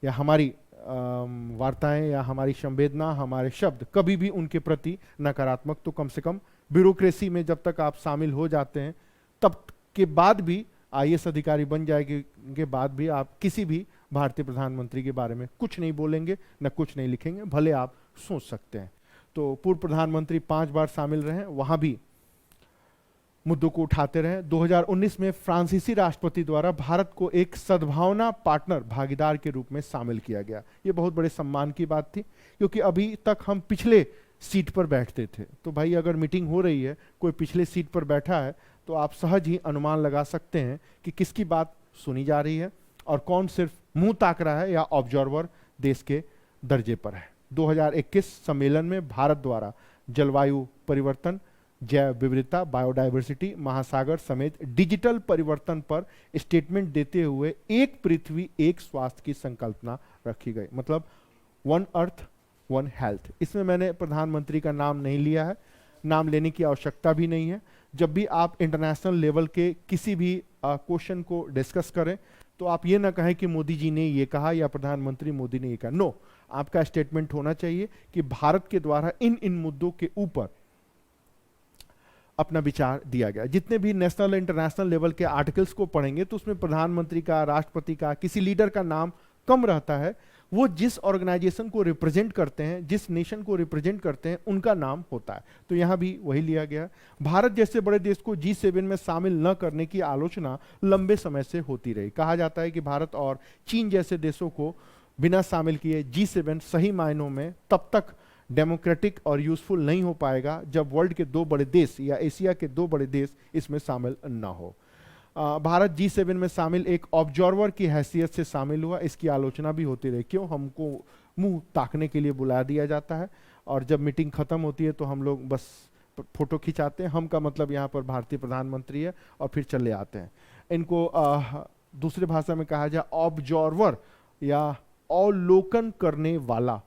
या हमारी वार्ताएं या हमारी संवेदना, हमारे शब्द कभी भी उनके प्रति नकारात्मक, तो कम से कम ब्यूरोक्रेसी में जब तक आप शामिल हो जाते हैं तब के बाद भी, IAS अधिकारी बन जाएगी के बाद भी आप किसी भी भारतीय प्रधानमंत्री के बारे में कुछ नहीं बोलेंगे, न कुछ नहीं लिखेंगे, भले आप सोच सकते हैं। तो पूर्व प्रधानमंत्री 5 बार शामिल रहे, वहां भी मुद्दों को उठाते रहे। 2019 में फ्रांसीसी राष्ट्रपति द्वारा भारत को एक सद्भावना पार्टनर, भागीदार के रूप में शामिल किया गया। ये बहुत बड़े सम्मान की बात थी, क्योंकि अभी तक हम पिछले सीट पर बैठते थे। तो भाई अगर मीटिंग हो रही है, कोई पिछले सीट पर बैठा है, तो आप सहज ही अनुमान लगा सकते हैं कि किसकी बात सुनी जा रही है और कौन सिर्फ मुंह ताक रहा है या ऑब्जर्वर देश के दर्जे पर है। 2021 सम्मेलन में भारत द्वारा जलवायु परिवर्तन, जैव विविधता, बायोडायवर्सिटी, महासागर समेत डिजिटल परिवर्तन पर स्टेटमेंट देते हुए एक पृथ्वी एक स्वास्थ्य की संकल्पना रखी गई, मतलब 1 अर्थ 1 हेल्थ। इसमें मैंने प्रधानमंत्री का नाम नहीं लिया है, नाम लेने की आवश्यकता भी नहीं है। जब भी आप इंटरनेशनल लेवल के किसी भी क्वेश्चन को डिस्कस करें तो आप ये ना कहें कि मोदी जी ने ये कहा या प्रधानमंत्री मोदी ने ये कहा। नो, आपका स्टेटमेंट होना चाहिए कि भारत के द्वारा इन इन मुद्दों के ऊपर अपना विचार दिया गया। जितने भी नेशनल इंटरनेशनल लेवल के आर्टिकल्स को पढ़ेंगे तो उसमें प्रधानमंत्री का, राष्ट्रपति का, किसी लीडर का नाम कम रहता है। वो जिस ऑर्गेनाइजेशन को रिप्रेजेंट करते हैं, जिस नेशन को रिप्रेजेंट करते हैं, उनका नाम होता है। तो यहां भी वही लिया गया। भारत जैसे बड़े देश को G7 में शामिल न करने की आलोचना लंबे समय से होती रही। कहा जाता है कि भारत और चीन जैसे देशों को बिना शामिल किए G7 सही मायनों में तब तक डेमोक्रेटिक और यूजफुल नहीं हो पाएगा जब वर्ल्ड के 2 बड़े देश या एशिया के 2 बड़े देश इसमें शामिल न हो। भारत G7 में शामिल एक ऑब्जर्वर की हैसियत से शामिल हुआ, इसकी आलोचना भी होती रही। क्यों हमको मुंह ताकने के लिए बुला दिया जाता है और जब मीटिंग खत्म होती है तो हम लोग बस फोटो खिंचाते हैं। हम का मतलब यहाँ पर भारतीय प्रधानमंत्री है और फिर चले आते हैं। इनको दूसरे भाषा में कहा जाए ऑब्जर्वर या अवलोकन करने वाला,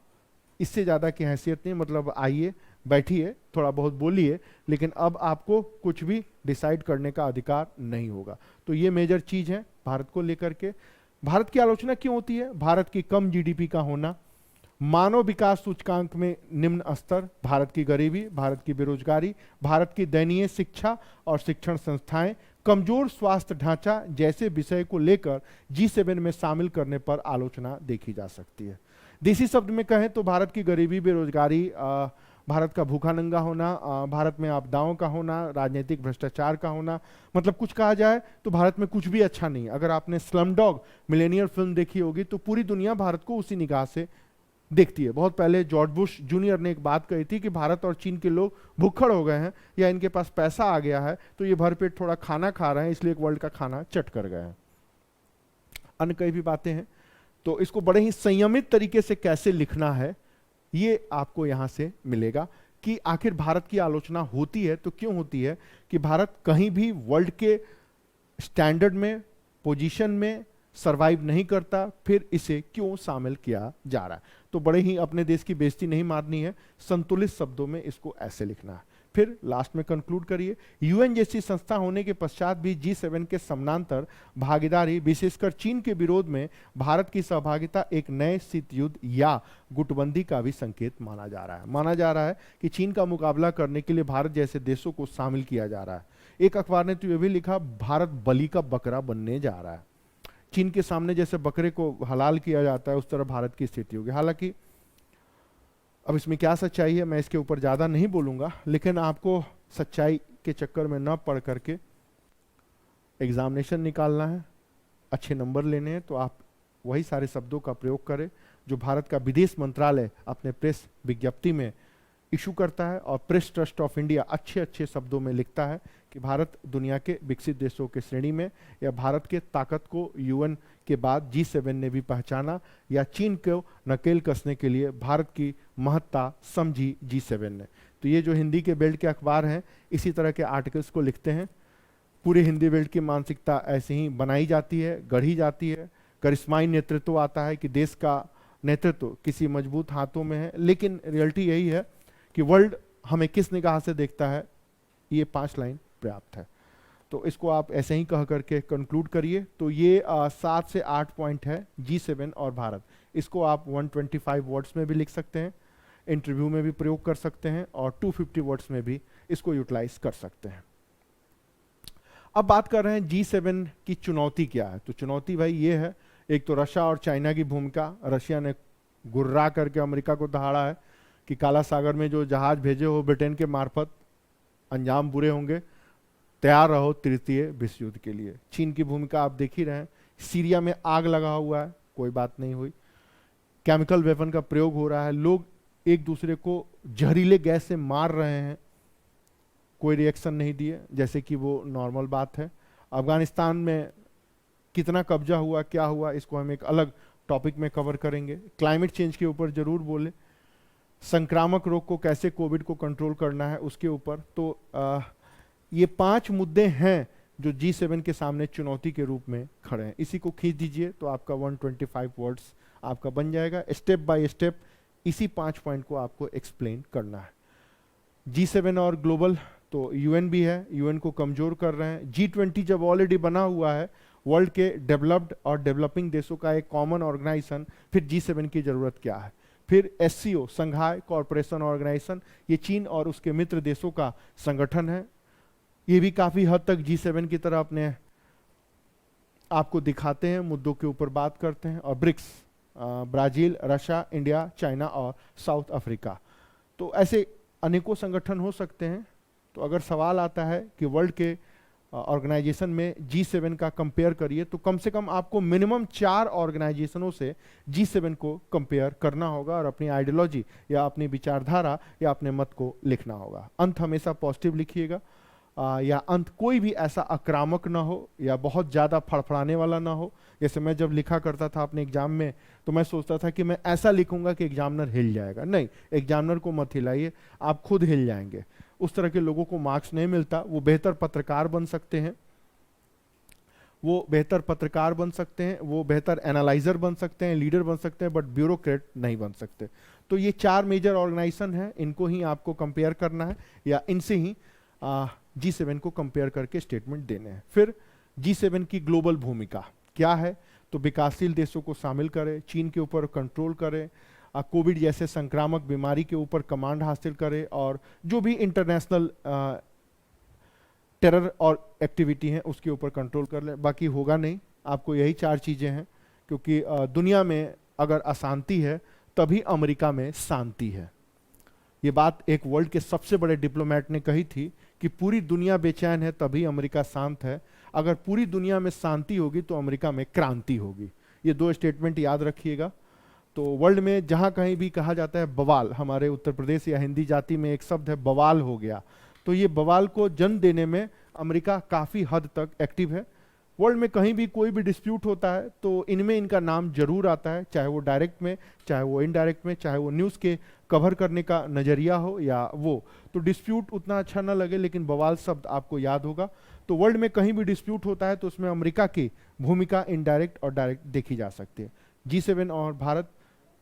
इससे ज़्यादा की हैसियत नहीं। मतलब आइए, बैठिए, थोड़ा बहुत बोलिए, लेकिन अब आपको कुछ भी डिसाइड करने का अधिकार नहीं होगा। तो ये मेजर चीज है भारत को लेकर के। भारत की आलोचना क्यों होती है? भारत की कम GDP का होना, मानव विकास सूचकांक में निम्न स्तर, भारत की गरीबी, भारत की बेरोजगारी, भारत की दयनीय शिक्षा और शिक्षण संस्थाएं, कमजोर स्वास्थ्य ढांचा जैसे विषय को लेकर G7 में शामिल करने पर आलोचना देखी जा सकती है। देसी शब्द में कहें तो भारत की गरीबी, बेरोजगारी, भारत का भूखा नंगा होना, भारत में आपदाओं का होना, राजनीतिक भ्रष्टाचार का होना, मतलब कुछ कहा जाए तो भारत में कुछ भी अच्छा नहीं। अगर आपने स्लमडॉग मिलेनियर फिल्म देखी होगी तो पूरी दुनिया भारत को उसी निगाह से देखती है। बहुत पहले जॉर्ज बुश जूनियर ने एक बात कही थी कि भारत और चीन के लोग भूखड़ हो गए हैं या इनके पास पैसा आ गया है तो ये भरपेट थोड़ा खाना खा रहे हैं, इसलिए एक वर्ल्ड का खाना चट कर गए हैं। अन्य कई भी बातें हैं। तो इसको बड़े ही संयमित तरीके से कैसे लिखना है ये आपको यहां से मिलेगा कि आखिर भारत की आलोचना होती है तो क्यों होती है, कि भारत कहीं भी वर्ल्ड के स्टैंडर्ड में, पोजीशन में सरवाइव नहीं करता, फिर इसे क्यों शामिल किया जा रहा है। तो बड़े ही अपने देश की बेइज्जती नहीं मारनी है, संतुलित शब्दों में इसको ऐसे लिखना है। फिर लास्ट में कंक्लूड करिए, यूएन जैसी संस्था होने के पश्चात भी G7 के समानांतर भागीदारी विशेषकर चीन के विरोध में भारत की सहभागिता एक नए शीत युद्ध या गुटबंदी का भी संकेत माना जा रहा है। माना जा रहा है कि चीन का मुकाबला करने के लिए भारत जैसे देशों को शामिल किया जा रहा है। एक अखबार ने तो यह भी लिखा, भारत बलि का बकरा बनने जा रहा है। चीन के सामने जैसे बकरे को हलाल किया जाता है, उस तरह भारत की स्थिति होगी। हालांकि अब इसमें क्या सच्चाई है मैं इसके ऊपर ज़्यादा नहीं बोलूँगा, लेकिन आपको सच्चाई के चक्कर में न पढ़ करके एग्जामिनेशन निकालना है, अच्छे नंबर लेने हैं, तो आप वही सारे शब्दों का प्रयोग करें जो भारत का विदेश मंत्रालय अपने प्रेस विज्ञप्ति में इशू करता है और प्रेस ट्रस्ट ऑफ इंडिया अच्छे अच्छे शब्दों में लिखता है कि भारत दुनिया के विकसित देशों के श्रेणी में, या भारत के ताकत को यूएन के बाद G7 ने भी पहचाना, या चीन को नकेल कसने के लिए भारत की महत्ता समझी G7 ने। तो ये जो हिंदी के बेल्ट के अखबार हैं इसी तरह के आर्टिकल्स को लिखते हैं। पूरे हिंदी बेल्ट की मानसिकता ऐसे ही बनाई जाती है, गढ़ी जाती है। करिश्माई नेतृत्व आता है कि देश का नेतृत्व किसी मजबूत हाथों में है, लेकिन रियलिटी यही है कि वर्ल्ड हमें किस निगाह से देखता है, ये 5 लाइन पर्याप्त है। तो इसको आप ऐसे ही कह करके कंक्लूड करिए। तो ये 7 से 8 पॉइंट है G7 और भारत। इसको आप 125 वर्ड्स में भी लिख सकते हैं, इंटरव्यू में भी प्रयोग कर सकते हैं, और 250 वर्ड्स में भी इसको यूटिलाइज कर सकते हैं। अब बात कर रहे हैं G7 की चुनौती क्या है। तो चुनौती भाई ये है, एक तो रशिया और चाइना की भूमिका। रशिया ने गुर्रा करके अमेरिका को दहाड़ा है कि काला सागर में जो जहाज भेजे हो ब्रिटेन के मार्फत, अंजाम बुरे होंगे, तैयार रहो तृतीय विश्व युद्ध के लिए। चीन की भूमिका आप देख ही रहे हैं, सीरिया में आग लगा हुआ है, कोई बात नहीं हुई। केमिकल वेपन का प्रयोग हो रहा है, लोग एक दूसरे को जहरीले गैस से मार रहे हैं, कोई रिएक्शन नहीं दिए, जैसे कि वो नॉर्मल बात है। अफगानिस्तान में कितना कब्जा हुआ, क्या हुआ, इसको हम एक अलग टॉपिक में कवर करेंगे। क्लाइमेट चेंज के ऊपर जरूर बोले, संक्रामक रोग को कैसे कोविड को कंट्रोल करना है उसके ऊपर। तो ये 5 मुद्दे हैं जो G7 के सामने चुनौती के रूप में खड़े हैं। इसी को खींच दीजिए तो आपका 125 वर्ड्स आपका बन जाएगा। स्टेप बाय स्टेप इसी 5 पॉइंट को आपको एक्सप्लेन करना है। G7 और ग्लोबल, तो यूएन भी है, यूएन को कमजोर कर रहे हैं। G20 जब ऑलरेडी बना हुआ है, वर्ल्ड के डेवलप्ड और डेवलपिंग देशों का एक कॉमन ऑर्गेनाइजेशन, फिर G7 की जरूरत क्या है। फिर SCO, संघाई कॉरपोरेशन ऑर्गेनाइजेशन, ये चीन और उसके मित्र देशों का संगठन है। ये भी काफी हद तक G7 की तरह अपने आपको दिखाते हैं, मुद्दों के ऊपर बात करते हैं। और BRICS, Brazil, Russia, India, China और साउथ अफ्रीका, तो ऐसे अनेकों संगठन हो सकते हैं। तो अगर सवाल आता है कि वर्ल्ड के ऑर्गेनाइजेशन में G7 का कंपेयर करिए, तो कम से कम आपको मिनिमम 4 ऑर्गेनाइजेशनों से G7 को कंपेयर करना होगा और अपनी आइडियोलॉजी या अपनी विचारधारा या अपने मत को लिखना होगा। अंत हमेशा पॉजिटिव लिखिएगा, या अंत कोई भी ऐसा आक्रामक ना हो या बहुत ज़्यादा फड़फड़ाने वाला ना हो। जैसे मैं जब लिखा करता था अपने एग्जाम में, तो मैं सोचता था कि मैं ऐसा लिखूंगा कि एग्जामिनर हिल जाएगा। नहीं, एग्जामिनर को मत हिलाइए, आप खुद हिल जाएंगे। उस तरह के लोगों को मार्क्स नहीं मिलता। वो बेहतर पत्रकार बन सकते हैं, वो बेहतर पत्रकार बन सकते हैं, वो बेहतर एनालाइजर बन सकते हैं, लीडर बन सकते हैं, बट ब्यूरोक्रेट नहीं बन सकते। तो ये 4 मेजर ऑर्गेनाइजेशन है, इनको ही आपको कंपेयर करना है या इनसे ही G7 को कंपेयर करके स्टेटमेंट देने हैं। फिर G7 की ग्लोबल भूमिका क्या है, तो विकासशील देशों को शामिल करें, चीन के ऊपर कंट्रोल करें, कोविड जैसे संक्रामक बीमारी के ऊपर कमांड हासिल करें, और जो भी इंटरनेशनल टेरर और एक्टिविटी हैं उसके ऊपर कंट्रोल कर लें। बाकी होगा नहीं, आपको यही 4 चीज़ें हैं, क्योंकि दुनिया में अगर अशांति है तभी अमेरिका में शांति है। ये बात एक वर्ल्ड के सबसे बड़े डिप्लोमेट ने कही थी कि पूरी दुनिया बेचैन है तभी अमेरिका शांत है, अगर पूरी दुनिया में शांति होगी तो अमेरिका में क्रांति होगी। ये 2 स्टेटमेंट याद रखिएगा। तो वर्ल्ड में जहाँ कहीं भी कहा जाता है बवाल, हमारे उत्तर प्रदेश या हिंदी जाति में एक शब्द है बवाल हो गया, तो ये बवाल को जन्म देने में अमेरिका काफ़ी हद तक एक्टिव है। वर्ल्ड में कहीं भी कोई भी डिस्प्यूट होता है तो इनमें इनका नाम जरूर आता है, चाहे वो डायरेक्ट में, चाहे वो इनडायरेक्ट में, चाहे वो न्यूज़ के कवर करने का नज़रिया हो या वो। तो डिस्प्यूट उतना अच्छा ना लगे, लेकिन बवाल शब्द आपको याद होगा। तो वर्ल्ड में कहीं भी डिस्प्यूट होता है तो उसमें अमेरिका की भूमिका इनडायरेक्ट और डायरेक्ट देखी जा सकती है। G7 और भारत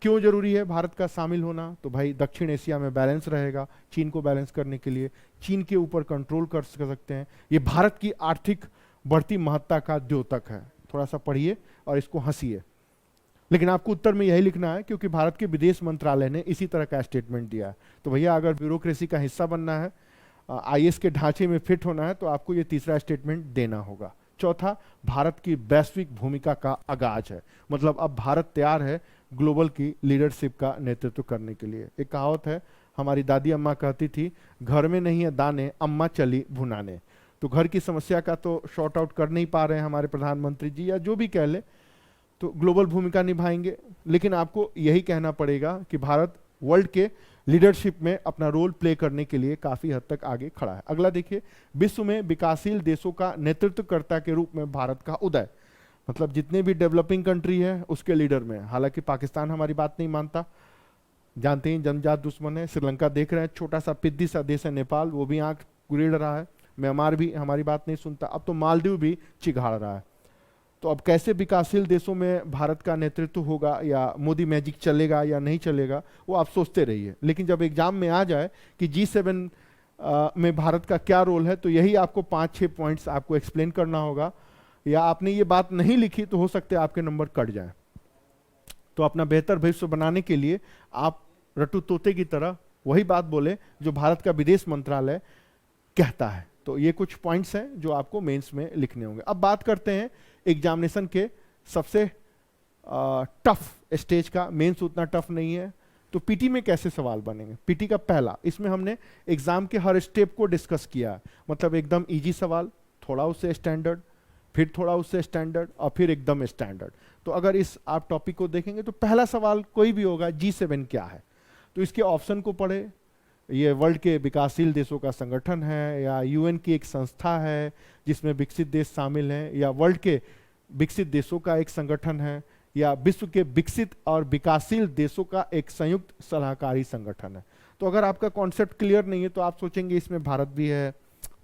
क्यों जरूरी है भारत का शामिल होना? तो भाई दक्षिण एशिया में बैलेंस रहेगा, चीन को बैलेंस करने के लिए, चीन के ऊपर कंट्रोल कर सकते हैं। ये भारत की आर्थिक बढ़ती महत्ता का द्योतक है। थोड़ा सा पढ़िए और इसको हंसिए, लेकिन आपको उत्तर में यही लिखना है क्योंकि भारत के विदेश मंत्रालय ने इसी तरह का स्टेटमेंट दिया है। तो भैया अगर ब्यूरोक्रेसी का हिस्सा बनना है, आईएएस के ढांचे में फिट होना है, तो आपको ये तीसरा स्टेटमेंट देना होगा। चौथा, भारत की वैश्विक भूमिका का आगाज है, मतलब अब भारत तैयार है ग्लोबल की लीडरशिप का नेतृत्व करने के लिए। एक कहावत है, हमारी दादी अम्मा कहती थी, घर में नहीं है दाने, अम्मा चली भुनाने। तो घर की समस्या का तो शॉर्ट आउट कर नहीं पा रहे हैं हमारे प्रधानमंत्री जी, या जो भी कह ले, तो ग्लोबल भूमिका निभाएंगे। लेकिन आपको यही कहना पड़ेगा कि भारत वर्ल्ड के लीडरशिप में अपना रोल प्ले करने के लिए काफी हद तक आगे खड़ा है। अगला देखिए, विश्व में विकासशील देशों का नेतृत्वकर्ता के रूप में भारत का उदय, मतलब जितने भी डेवलपिंग कंट्री है उसके लीडर में। हालांकि पाकिस्तान हमारी बात नहीं मानता, जानते हैं जन्मजात दुश्मन है। श्रीलंका देख रहे हैं, छोटा सा पिद्दी सा देश है नेपाल, वो भी आंख गुरेड़ रहा है। म्यांमार भी हमारी बात नहीं सुनता, अब तो मालदीव भी चिघाड़ रहा है। तो अब कैसे विकासशील देशों में भारत का नेतृत्व होगा, या मोदी मैजिक चलेगा या नहीं चलेगा, वो आप सोचते रहिए। लेकिन जब एग्जाम में आ जाए कि G7 में भारत का क्या रोल है, तो यही आपको 5-6 पॉइंट्स आपको एक्सप्लेन करना होगा। या आपने ये बात नहीं लिखी तो हो सकता है आपके नंबर कट जाए। तो अपना बेहतर भविष्य बनाने के लिए आप रट्टू तोते की तरह वही बात बोले जो भारत का विदेश मंत्रालय कहता है। तो ये कुछ पॉइंट्स हैं जो आपको मेंस में लिखने होंगे। अब बात करते हैं एग्जामिनेशन के सबसे टफ स्टेज का। मेंस उतना टफ नहीं है, तो पीटी में कैसे सवाल बनेंगे? पीटी का पहला, इसमें हमने एग्जाम के हर स्टेप को डिस्कस किया, मतलब एकदम इजी सवाल, थोड़ा उससे स्टैंडर्ड, फिर थोड़ा उससे स्टैंडर्ड, और फिर एकदम स्टैंडर्ड। तो अगर इस आप टॉपिक को देखेंगे तो पहला सवाल कोई भी होगा, G7 क्या है? तो इसके ऑप्शन को पढ़े। ये वर्ल्ड के विकासशील देशों का संगठन है, या यूएन की एक संस्था है जिसमें विकसित देश शामिल हैं, या वर्ल्ड के विकसित देशों का एक संगठन है, या विश्व के विकसित और विकासशील देशों का एक संयुक्त सलाहकारी संगठन है? तो अगर आपका कॉन्सेप्ट क्लियर नहीं है तो आप सोचेंगे इसमें भारत भी है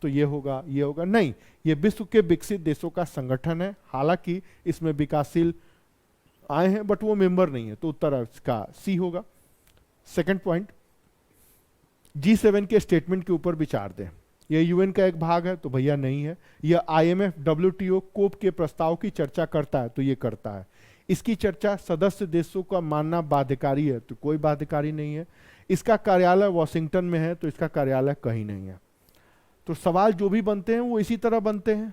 तो ये होगा ये होगा। नहीं, ये विश्व के विकसित देशों का संगठन है। हालांकि इसमें विकासशील आए हैं बट वो मेंबर नहीं है, तो उत्तर इसका सी होगा। सेकंड पॉइंट, G7 के स्टेटमेंट के ऊपर विचार दें। यह यूएन का एक भाग है, तो भैया नहीं है। यह IMF, WTO, कोप के प्रस्ताव की चर्चा करता है, तो ये करता है। इसकी चर्चा सदस्य देशों का मानना बाध्यकारी है, तो कोई बाध्यकारी नहीं है। इसका कार्यालय वॉशिंगटन में है, तो इसका कार्यालय कहीं नहीं है। तो सवाल जो भी बनते हैं वो इसी तरह बनते हैं।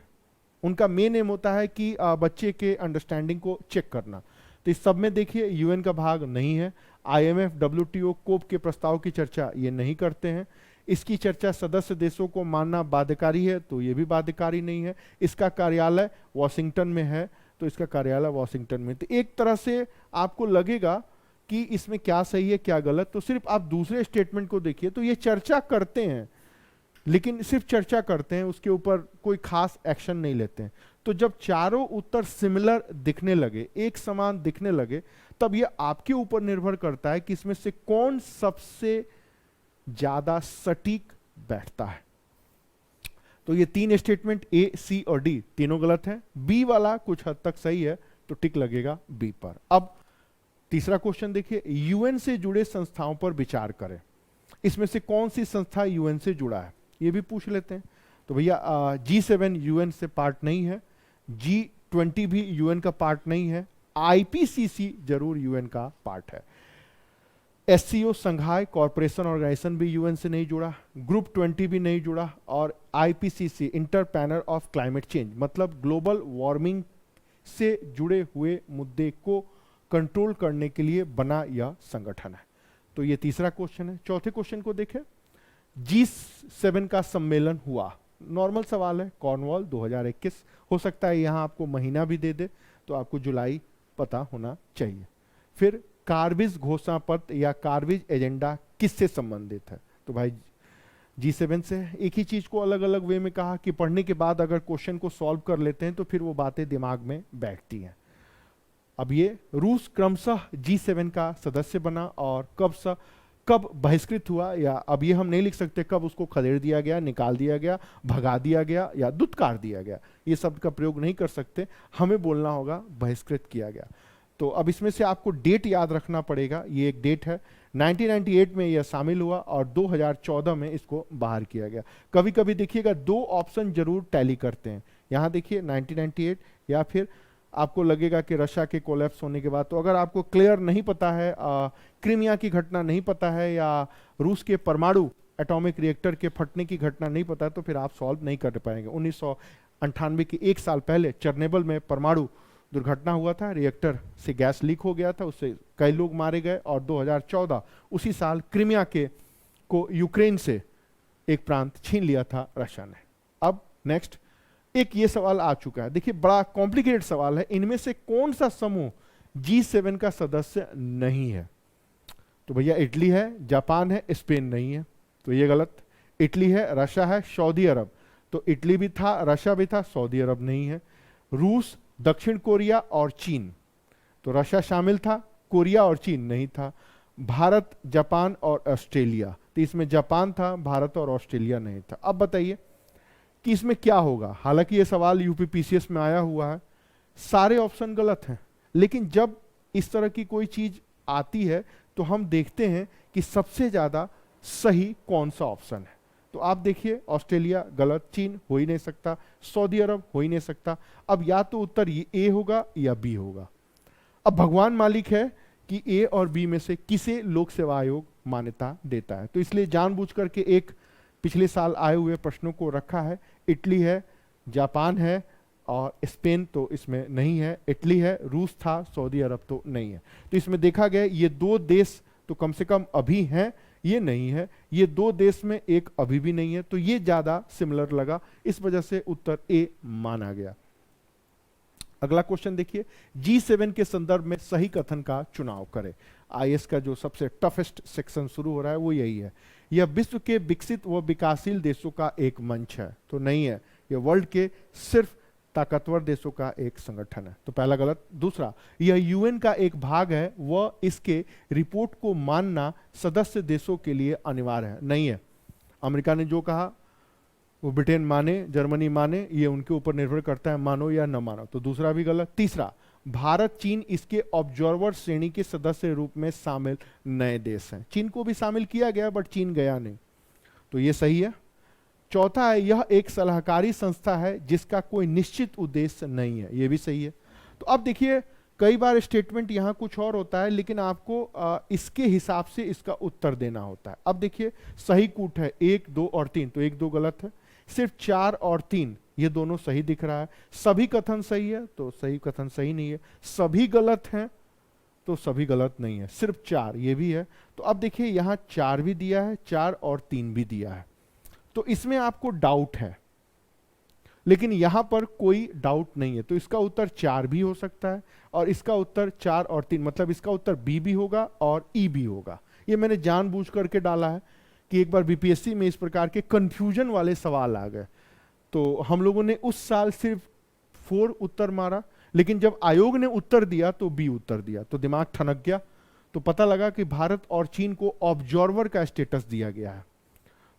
उनका मेन एम होता है कि बच्चे के अंडरस्टैंडिंग को चेक करना। तो इस सब में देखिए यूएन का भाग नहीं है। IMF, WTO, कोप के प्रस्ताव की चर्चा ये नहीं करते हैं। इसकी चर्चा सदस्य देशों को मानना बाध्यकारी है, तो ये भी बाध्यकारी नहीं है। इसका कार्यालय वॉशिंगटन में है, तो इसका कार्यालय वॉशिंगटन में। तो एक तरह से आपको लगेगा कि इसमें क्या सही है क्या गलत, तो सिर्फ आप दूसरे स्टेटमेंट को देखिए। तो ये चर्चा करते हैं, लेकिन सिर्फ चर्चा करते हैं, उसके ऊपर कोई खास एक्शन नहीं लेते हैं। तो जब चारों उत्तर सिमिलर दिखने लगे, एक समान दिखने लगे, तब ये आपके ऊपर निर्भर करता है कि इसमें से कौन सबसे ज्यादा सटीक बैठता है। तो ये 3 स्टेटमेंट A, C और D तीनों गलत हैं। B वाला कुछ हद तक सही है, तो टिक लगेगा B पर। अब तीसरा क्वेश्चन देखिए, यूएन से जुड़े संस्थाओं पर विचार करें। इसमें से कौन सी संस्था यूएन से जुड़ा है, ये भी पूछ लेते हैं। तो भैया G7 यूएन से पार्ट नहीं है, G20 भी यूएन का पार्ट नहीं है, IPCC जरूर यूएन का पार्ट है। SCO संघाई कॉर्पोरेशन ऑर्गेनाइजेशन भी यूएन से नहीं जुड़ा, ग्रुप 20 भी नहीं जुड़ा, और IPCC inter panel of climate change, मतलब ग्लोबल वार्मिंग से जुड़े हुए मुद्दे को कंट्रोल करने के लिए बना यह संगठन है। तो ये तीसरा क्वेश्चन है। चौथे क्वेश्चन को देखें, G7 का सम्मेलन हुआ, नॉर्मल सवाल है, कॉर्नवॉल 2021। हो सकता है यहां आपको महीना भी दे दे, तो आपको जुलाई पता होना चाहिए। फिर कार्बिज घोषणा पत्र या कार्बिज एजेंडा किससे संबंधित है? तो भाई G7 से। एक ही चीज को अलग अलग वे में कहा कि पढ़ने के बाद अगर क्वेश्चन को सॉल्व कर लेते हैं तो फिर वो बातें दिमाग में बैठती हैं। अब ये रूस क्रमशः G7 का सदस्य बना, और कब बहिष्कृत हुआ, या अब ये हम नहीं लिख सकते कब उसको खदेड़ दिया गया, निकाल दिया गया, भगा दिया गया या दुत्कार दिया गया, ये शब्द का प्रयोग नहीं कर सकते, हमें बोलना होगा बहिष्कृत किया गया। तो अब इसमें से आपको डेट याद रखना पड़ेगा, ये एक डेट है 1998 में यह शामिल हुआ और 2014 में इसको बाहर किया गया। कभी कभी देखिएगा दो ऑप्शन जरूर टैली करते हैं, यहाँ देखिए 1998 या फिर आपको लगेगा कि रशिया के कोलैप्स होने के बाद। तो अगर आपको क्लियर नहीं पता है, क्रीमिया की घटना नहीं पता है या रूस के परमाणु एटॉमिक रिएक्टर के फटने की घटना नहीं पता, तो फिर आप सॉल्व नहीं कर पाएंगे। 1998 के एक साल पहले चेरनोबिल में परमाणु दुर्घटना हुआ था, रिएक्टर से गैस लीक हो गया था, उससे कई लोग मारे गए। और 2014 उसी साल क्रीमिया के को यूक्रेन से एक प्रांत छीन लिया था रशिया ने। अब नेक्स्ट एक ये सवाल आ चुका है, देखिए बड़ा कॉम्प्लिकेटेड सवाल है, इनमें से कौन सा समूह G7 का सदस्य नहीं है? तो भैया इटली है, जापान है, स्पेन नहीं है, तो ये गलत। इटली है, रशिया है, सऊदी अरब, तो इटली भी था, रशिया भी था, सऊदी अरब नहीं है। रूस, दक्षिण कोरिया और चीन, तो रशिया शामिल था, कोरिया और चीन नहीं था। भारत, जापान और ऑस्ट्रेलिया, तो इसमें जापान था, भारत और ऑस्ट्रेलिया नहीं था। अब बताइए कि इसमें क्या होगा? हालांकि ये सवाल यूपीपीसीएस में आया हुआ है, सारे ऑप्शन गलत हैं, लेकिन जब इस तरह की कोई चीज आती है तो हम देखते हैं कि सबसे ज्यादा सही कौन सा ऑप्शन है। तो आप देखिए ऑस्ट्रेलिया गलत, चीन हो ही नहीं सकता, सऊदी अरब हो ही नहीं सकता। अब या तो उत्तर ये ए होगा या बी होगा। अब भगवान मालिक है कि ए और बी में से किसे लोक सेवा आयोग मान्यता देता है, तो इसलिए जानबूझ करके एक पिछले साल आए हुए प्रश्नों को रखा है। इटली है, जापान है और स्पेन तो इसमें नहीं है, इटली है, रूस था, सऊदी अरब तो नहीं है। तो इसमें देखा गया ये दो देश तो कम से कम अभी हैं, ये नहीं है, ये दो देश में एक अभी भी नहीं है, तो ये ज्यादा सिमिलर लगा, इस वजह से उत्तर ए माना गया। अगला क्वेश्चन देखिए, G7 के संदर्भ में सही कथन का चुनाव करें। आईएएस का जो सबसे टफेस्ट सेक्शन शुरू हो रहा है वो यही है, यह विश्व के विकसित व विकासशील देशों का एक मंच है, तो नहीं है, यह वर्ल्ड के सिर्फ ताकतवर देशों का एक संगठन है, तो पहला गलत। दूसरा, यह यूएन का एक भाग है व इसके रिपोर्ट को मानना सदस्य देशों के लिए अनिवार्य है, नहीं है। अमेरिका ने जो कहा वो ब्रिटेन माने, जर्मनी माने, ये उनके ऊपर निर्भर करता है मानो या न मानो, तो दूसरा भी गलत। तीसरा, भारत, चीन इसके ऑब्जर्वर श्रेणी के सदस्य रूप में शामिल नए देश हैं, चीन को भी शामिल किया गया बट चीन गया नहीं, तो ये सही है। चौथा है, यह एक सलाहकारी संस्था है जिसका कोई निश्चित उद्देश्य नहीं है, यह भी सही है। तो अब देखिए कई बार स्टेटमेंट यहां कुछ और होता है, लेकिन आपको इसके हिसाब से इसका उत्तर देना होता है। अब देखिए सही कूट है 1, 2 और 3, तो 1, 2 गलत है। सिर्फ 4 और 3 ये दोनों सही दिख रहा है। सभी कथन सही है तो सही कथन सही नहीं है, सभी गलत हैं तो सभी गलत नहीं है, सिर्फ 4 ये भी है। तो अब देखिए यहां 4 भी दिया है, 4 और 3 भी दिया है, तो इसमें आपको डाउट है, लेकिन यहां पर कोई डाउट नहीं है, तो इसका उत्तर 4 भी हो सकता है और इसका उत्तर 4 और 3, मतलब इसका उत्तर बी भी होगा और ई भी होगा। ये मैंने जानबूझ करके डाला है कि एक बार बीपीएससी में इस प्रकार के कंफ्यूजन वाले सवाल आ गए, तो हम लोगों ने उस साल सिर्फ 4 उत्तर मारा, लेकिन जब आयोग ने उत्तर दिया तो बी उत्तर दिया, तो दिमाग ठनक गया, तो पता लगा कि भारत और चीन को ऑब्जर्वर का स्टेटस दिया गया है।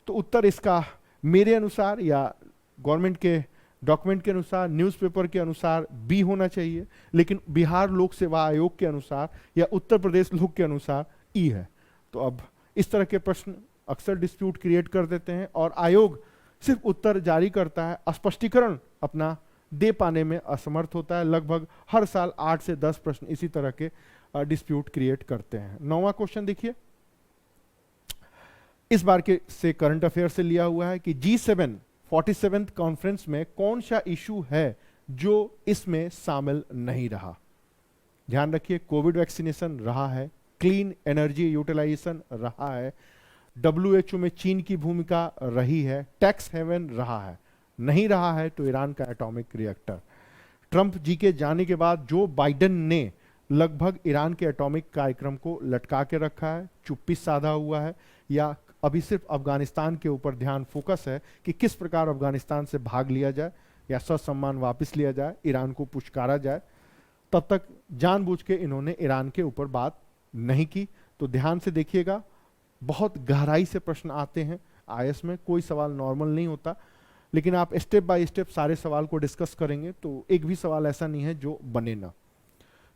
तो उत्तर इसका मेरे अनुसार या गवर्नमेंट के डॉक्यूमेंट के अनुसार, न्यूज़पेपर के अनुसार बी होना चाहिए, लेकिन बिहार लोक सेवा आयोग के अनुसार या उत्तर प्रदेश लोक के अनुसार ई है। तो अब इस तरह के प्रश्न अक्सर डिस्प्यूट क्रिएट कर देते हैं और आयोग सिर्फ उत्तर जारी करता है, स्पष्टीकरण अपना दे पाने में असमर्थ होता है। लगभग हर साल 8 से 10 प्रश्न इसी तरह के डिस्प्यूट क्रिएट करते हैं। 9वां क्वेश्चन देखिए, इस बार के से करंट अफेयर से लिया हुआ है कि G7 47th कॉन्फ्रेंस में कौन सा इशू है जो इसमें शामिल नहीं रहा। ध्यान रखिए, कोविड वैक्सीनेशन रहा है, क्लीन एनर्जी यूटिलाइजेशन रहा है, WHO में चीन की भूमिका रही है, टैक्स हेवन रहा है, नहीं रहा है तो ईरान का एटॉमिक रिएक्टर। ट्रंप जी के जाने के बाद जो बाइडेन ने लगभग ईरान के एटॉमिक कार्यक्रम को लटका के रखा है, चुप्पी साधा हुआ है, या अभी सिर्फ अफगानिस्तान के ऊपर ध्यान फोकस है कि किस प्रकार अफगानिस्तान से भाग लिया जाए या ससम्मान वापस लिया जाए, ईरान को पुचकारा जाए, तब तक जानबूझ के इन्होंने ईरान के ऊपर बात नहीं की। तो ध्यान से देखिएगा, बहुत गहराई से प्रश्न आते हैं आईएएस में, कोई सवाल नॉर्मल नहीं होता, लेकिन आप स्टेप बाय स्टेप सारे सवाल को डिस्कस करेंगे तो एक भी सवाल ऐसा नहीं है जो बने ना।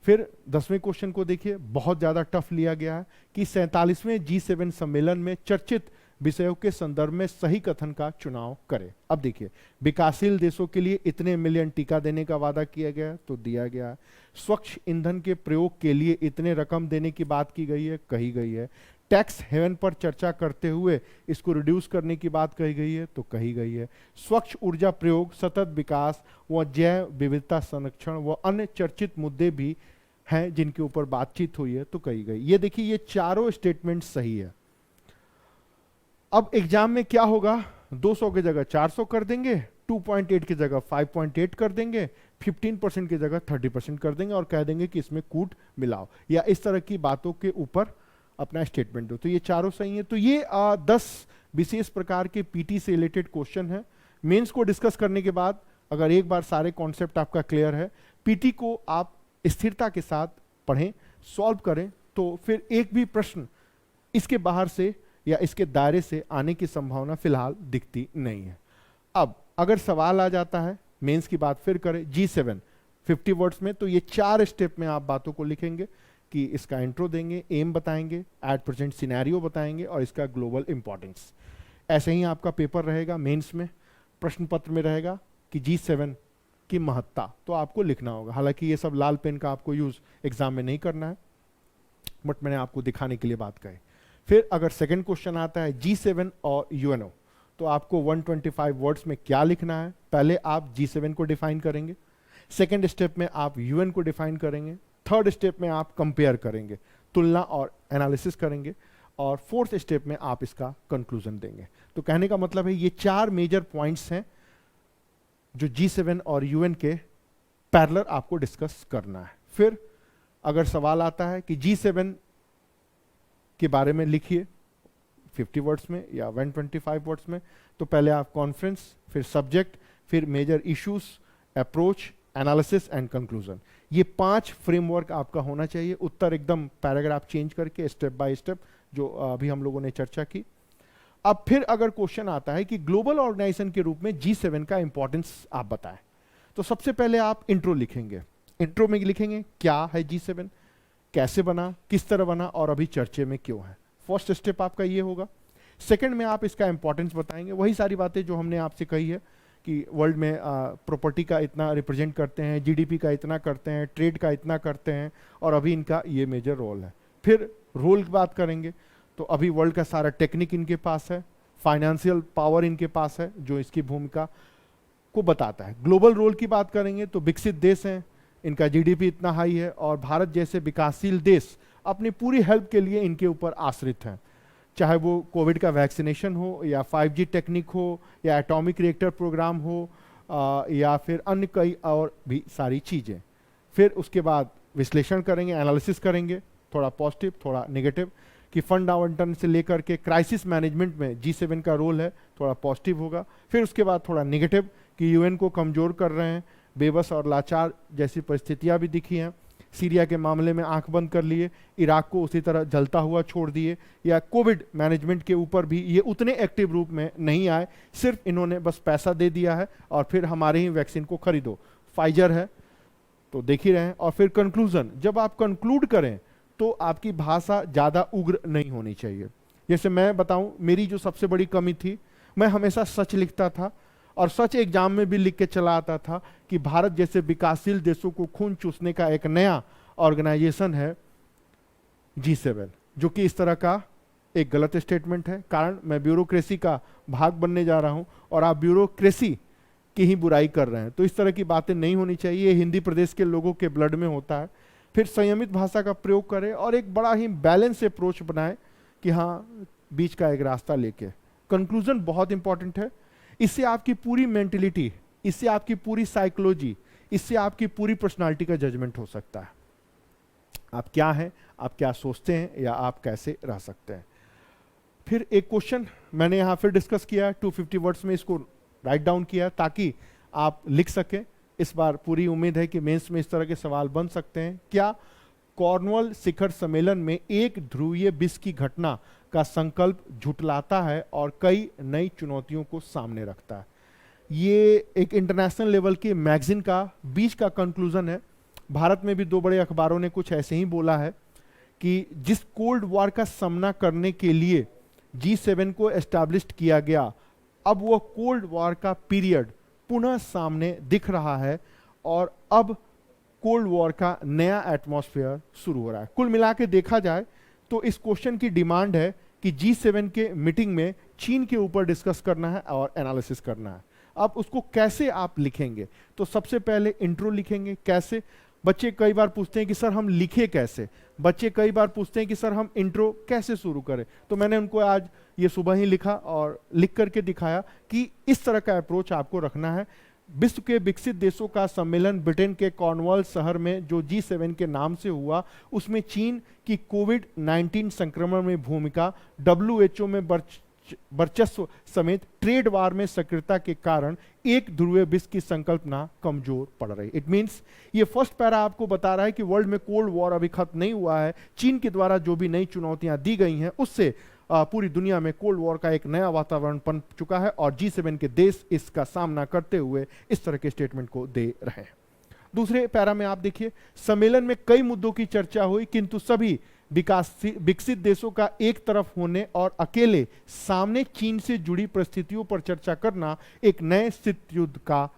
फिर 10वें क्वेश्चन को देखिए, बहुत ज़्यादा टफ लिया गया है कि 47वें G7 सम्मेलन में चर्चित विषयों के संदर्भ में सही कथन का चुनाव करें। अब देखिए, विकासशील देशों के लिए इतने मिलियन टीका देने का वादा किया गया तो दिया गया है। स्वच्छ ईंधन के प्रयोग के लिए इतने रकम देने की बात की गई है, कही गई है। टैक्स हेवन पर चर्चा करते हुए इसको रिड्यूस करने की बात कही गई है तो कही गई है। स्वच्छ ऊर्जा प्रयोग, सतत विकास व जैव विविधता संरक्षण व अन्य चर्चित मुद्दे भी हैं जिनके ऊपर बातचीत हुई है तो कही गई। ये देखिए, ये चारों स्टेटमेंट सही है। अब एग्जाम में क्या होगा, 200 की जगह 400 कर देंगे, 2.8 की जगह 5.8 कर देंगे, 15% की जगह 30% कर देंगे और कह देंगे कि इसमें कूट मिलाओ, या इस तरह की बातों के ऊपर अपना स्टेटमेंट दो। तो ये चारों सही है। तो ये 10 विशेष प्रकार के पीटी से रिलेटेड क्वेश्चन है। मेंस को डिस्कस करने के बाद अगर एक बार सारे कॉन्सेप्ट आपका क्लियर है, पीटी को आप स्थिरता के साथ पढ़ें, सॉल्व करें, तो फिर एक भी प्रश्न इसके बाहर से या इसके दायरे से आने की संभावना फिलहाल दिखती नहीं है। अब अगर सवाल आ जाता है, मेंस की बात फिर करें, G7 50 वर्ड्स में, तो ये 4 स्टेप में आप बातों को लिखेंगे कि इसका इंट्रो देंगे, एम बताएंगे, एट प्रेजेंट सिनेरियो बताएंगे और इसका ग्लोबल इंपॉर्टेंस। ऐसे ही आपका पेपर रहेगा मेंस में, प्रश्न पत्र में रहेगा कि G7 की महत्ता, तो आपको लिखना होगा। हालांकि ये सब लाल पेन का आपको यूज एग्जाम में नहीं करना है, बट मैंने आपको दिखाने के लिए बात कही। फिर अगर सेकंड क्वेश्चन आता है G7 और UNO, तो आपको 125 वर्ड्स में क्या लिखना है। पहले आप G7 को डिफाइन करेंगे, सेकंड स्टेप में आप UN को डिफाइन करेंगे, थर्ड स्टेप में आप कंपेयर करेंगे, तुलना और एनालिसिस करेंगे, और फोर्थ स्टेप में आप इसका कंक्लूजन देंगे। तो कहने का मतलब है ये 4 मेजर पॉइंट्स हैं जो G7 और UN के पैरेलल आपको डिस्कस करना है। फिर अगर सवाल आता है कि G7 के बारे में लिखिए 50 वर्ड्स में या 125 वर्ड्स में, तो पहले आप कॉन्फ्रेंस, फिर सब्जेक्ट, फिर major issues, approach, analysis and conclusion, ये 5 फ्रेमवर्क आपका होना चाहिए। उत्तर एकदम पैराग्राफ चेंज करके स्टेप बाय स्टेप, जो अभी हम लोगों ने चर्चा की। अब फिर अगर क्वेश्चन आता है कि ग्लोबल ऑर्गेनाइजेशन के रूप में G7 का इंपॉर्टेंस आप बताएं, तो सबसे पहले आप इंट्रो लिखेंगे। इंट्रो में लिखेंगे क्या है G7, कैसे बना, किस तरह बना और अभी चर्चे में क्यों है। फर्स्ट स्टेप आपका ये होगा। सेकंड में आप इसका इंपॉर्टेंस बताएंगे, वही सारी बातें जो हमने आपसे कही है कि वर्ल्ड में प्रॉपर्टी का इतना रिप्रेजेंट करते हैं, जीडीपी का इतना करते हैं, ट्रेड का इतना करते हैं, और अभी इनका ये मेजर रोल है। फिर रोल की बात करेंगे, तो अभी वर्ल्ड का सारा टेक्निक इनके पास है, फाइनेंशियल पावर इनके पास है जो इसकी भूमिका को बताता है। ग्लोबल रोल की बात करेंगे तो विकसित देश हैं, इनका जीडीपी इतना हाई है, और भारत जैसे विकासशील देश अपनी पूरी हेल्प के लिए इनके ऊपर आश्रित हैं, चाहे वो कोविड का वैक्सीनेशन हो, या 5G टेक्निक हो, या एटॉमिक रिएक्टर प्रोग्राम हो, या फिर अन्य कई और भी सारी चीज़ें। फिर उसके बाद विश्लेषण करेंगे, एनालिसिस करेंगे, थोड़ा पॉजिटिव थोड़ा नेगेटिव, कि फंड आवंटन से लेकर के क्राइसिस मैनेजमेंट में G7 का रोल है, थोड़ा पॉजिटिव होगा। फिर उसके बाद थोड़ा नेगेटिव कि UN को कमज़ोर कर रहे हैं, बेबस और लाचार जैसी परिस्थितियां भी दिखी हैं, सीरिया के मामले में आंख बंद कर लिए, इराक को उसी तरह जलता हुआ छोड़ दिए, या कोविड मैनेजमेंट के ऊपर भी ये उतने एक्टिव रूप में नहीं आए, सिर्फ इन्होंने बस पैसा दे दिया है और फिर हमारे ही वैक्सीन को खरीदो, फाइजर है तो देख ही रहे हैं। और फिर कंक्लूजन, जब आप कंक्लूड करें तो आपकी भाषा ज़्यादा उग्र नहीं होनी चाहिए। जैसे मैं बताऊं, मेरी जो सबसे बड़ी कमी थी, मैं हमेशा सच लिखता था, और सच एग्जाम में भी लिख के चला आता था कि भारत जैसे विकासशील देशों को खून चूसने का एक नया ऑर्गेनाइजेशन है G7, जो कि इस तरह का एक गलत स्टेटमेंट है। कारण मैं ब्यूरोक्रेसी का भाग बनने जा रहा हूं और आप ब्यूरोक्रेसी की ही बुराई कर रहे हैं, तो इस तरह की बातें नहीं होनी चाहिए। हिंदी प्रदेश के लोगों के ब्लड में होता है। फिर संयमित भाषा का प्रयोग करें और एक बड़ा ही बैलेंस अप्रोच बनाएं कि हाँ, बीच का एक रास्ता लेके। कंक्लूजन बहुत इंपॉर्टेंट है, इससे आपकी पूरी मेंटलिटी, इससे आपकी पूरी साइकोलॉजी, इससे आपकी पूरी पर्सनालिटी का जजमेंट हो सकता है। आप क्या हैं, आप क्या सोचते हैं, या आप कैसे रह सकते हैं। फिर एक क्वेश्चन मैंने यहाँ फिर डिस्कस किया, 250 वर्ड्स में इसको राइट डाउन किया ताकि आप लिख सकें। इस बार पूरी उम्मीद है कि मेंस में इस तरह के सवाल बन सकते हैं। क्या कॉर्नवॉल शिखर सम्मेलन में एक ध्रुवीय विश्व की घटना का संकल्प झुटलाता है और कई नई चुनौतियों को सामने रखता है? ये एक इंटरनेशनल लेवल की मैगजीन का बीच का कंक्लूजन है। भारत में भी दो बड़े अखबारों ने कुछ ऐसे ही बोला है कि जिस कोल्ड वॉर का सामना करने के लिए G7 को एस्टैब्लिश्ड किया गया, अब वो कोल्ड वॉर का पीरियड पुनः सामने दिख रहा है और अब कोल्ड वॉर का नया एटमॉस्फेयर शुरू हो रहा है। कुल मिला के देखा जाए तो इस क्वेश्चन की डिमांड है कि G7 के मीटिंग में चीन के ऊपर डिस्कस करना है और एनालिसिस करना है। अब उसको कैसे आप लिखेंगे? तो सबसे पहले इंट्रो लिखेंगे। कैसे? बच्चे कई बार पूछते हैं कि सर हम लिखे कैसे, बच्चे कई बार पूछते हैं कि सर हम इंट्रो कैसे शुरू करें। तो मैंने उनको आज ये सुबह ही लिखा और लिख करके दिखाया कि इस तरह का अप्रोच आपको रखना है। विश्व के विकसित देशों का सम्मेलन ब्रिटेन के कॉर्नवॉल शहर में जो G7 के नाम से हुआ, उसमें चीन की कोविड-19 संक्रमण में भूमिका, WHO में वर्चस्व समेत ट्रेड वार में सक्रियता के कारण एक ध्रुवीय विश्व की संकल्पना कमजोर पड़ रही। इट मींस ये फर्स्ट पैरा आपको बता रहा है कि वर्ल्ड में कोल्ड वॉर अभी खत्म नहीं हुआ है। चीन के द्वारा जो भी नई चुनौतियां दी गई हैं उससे पूरी दुनिया में कोल्ड वॉर का एक नया वातावरण बन चुका है और G7 के देश इसका सामना करते हुए इस तरह के स्टेटमेंट को दे रहे हैं। दूसरे पैरा में आप देखिए, सम्मेलन में कई मुद्दों की चर्चा हुई किंतु सभी विकसित देशों का एक तरफ होने और अकेले सामने चीन से जुड़ी परिस्थितियों पर चर्चा करना एक नए शीत युद्ध का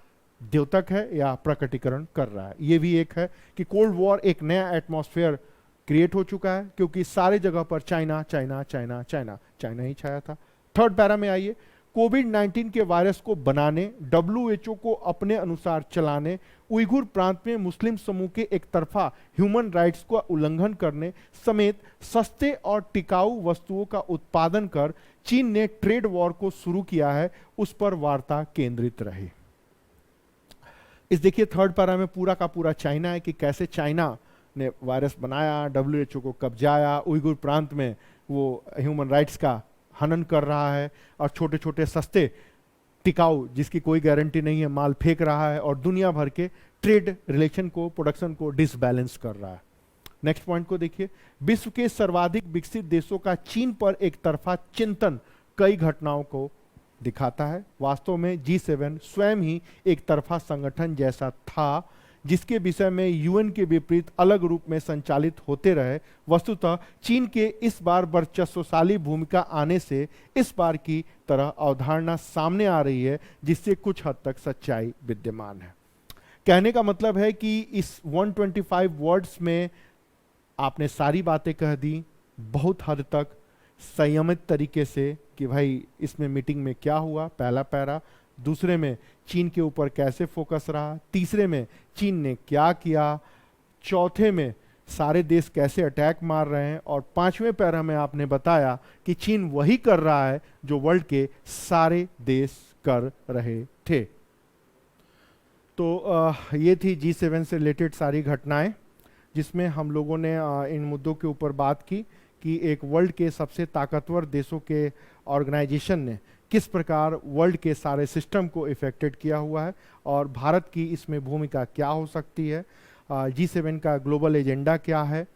द्योतक है या प्रकटीकरण कर रहा है। यह भी एक है कि कोल्ड वॉर एक नया एटमॉस्फेयर क्रिएट हो चुका है क्योंकि सारे जगह पर China China China China China ही छाया था। थर्ड पैरा में आइए, कोविड-19 के वायरस को बनाने, WHO को अपने अनुसार चलाने, उइगुर प्रांत में मुस्लिम समूह के एक तरफा ह्यूमन राइट्स का उल्लंघन करने समेत सस्ते और टिकाऊ वस्तुओं का उत्पादन कर चीन ने ट्रेड वॉर को शुरू किया है, उस पर वार्ता केंद्रित रही। इस देखिए थर्ड पैरा में पूरा का पूरा चाइना है कि कैसे चाइना ने वायरस बनाया, WHO को कब्जाया, उइगुर प्रांत में वो ह्यूमन राइट्स का हनन कर रहा है और छोटे छोटे सस्ते टिकाऊ जिसकी कोई गारंटी नहीं है माल फेंक रहा है और दुनिया भर के ट्रेड रिलेशन को, प्रोडक्शन को डिसबैलेंस कर रहा है। नेक्स्ट पॉइंट को देखिए, विश्व के सर्वाधिक विकसित देशों का चीन पर एक तरफा चिंतन कई घटनाओं को दिखाता है। वास्तव में G7 स्वयं ही एक तरफा संगठन जैसा था जिसके विषय में UN के विपरीत अलग रूप में संचालित होते रहे। वस्तुतः चीन के इस बार वर्चस्वशाली भूमिका आने से इस बार की तरह अवधारणा सामने आ रही है जिससे कुछ हद तक सच्चाई विद्यमान है। कहने का मतलब है कि इस 125 वर्ड्स में आपने सारी बातें कह दी, बहुत हद तक संयमित तरीके से कि भाई इसमें मीटिंग में क्या हुआ, पहला पैरा। दूसरे में चीन के ऊपर कैसे फोकस रहा, तीसरे में चीन ने क्या किया, चौथे में सारे देश कैसे अटैक मार रहे हैं और पांचवें पैरा में आपने बताया कि चीन वही कर रहा है जो वर्ल्ड के सारे देश कर रहे थे। तो ये थी G7 से रिलेटेड सारी घटनाएं जिसमें हम लोगों ने इन मुद्दों के ऊपर बात की कि एक वर्ल्ड के सबसे ताकतवर देशों के ऑर्गेनाइजेशन ने किस प्रकार वर्ल्ड के सारे सिस्टम को इफेक्टेड किया हुआ है और भारत की इसमें भूमिका क्या हो सकती है, G7 का ग्लोबल एजेंडा क्या है,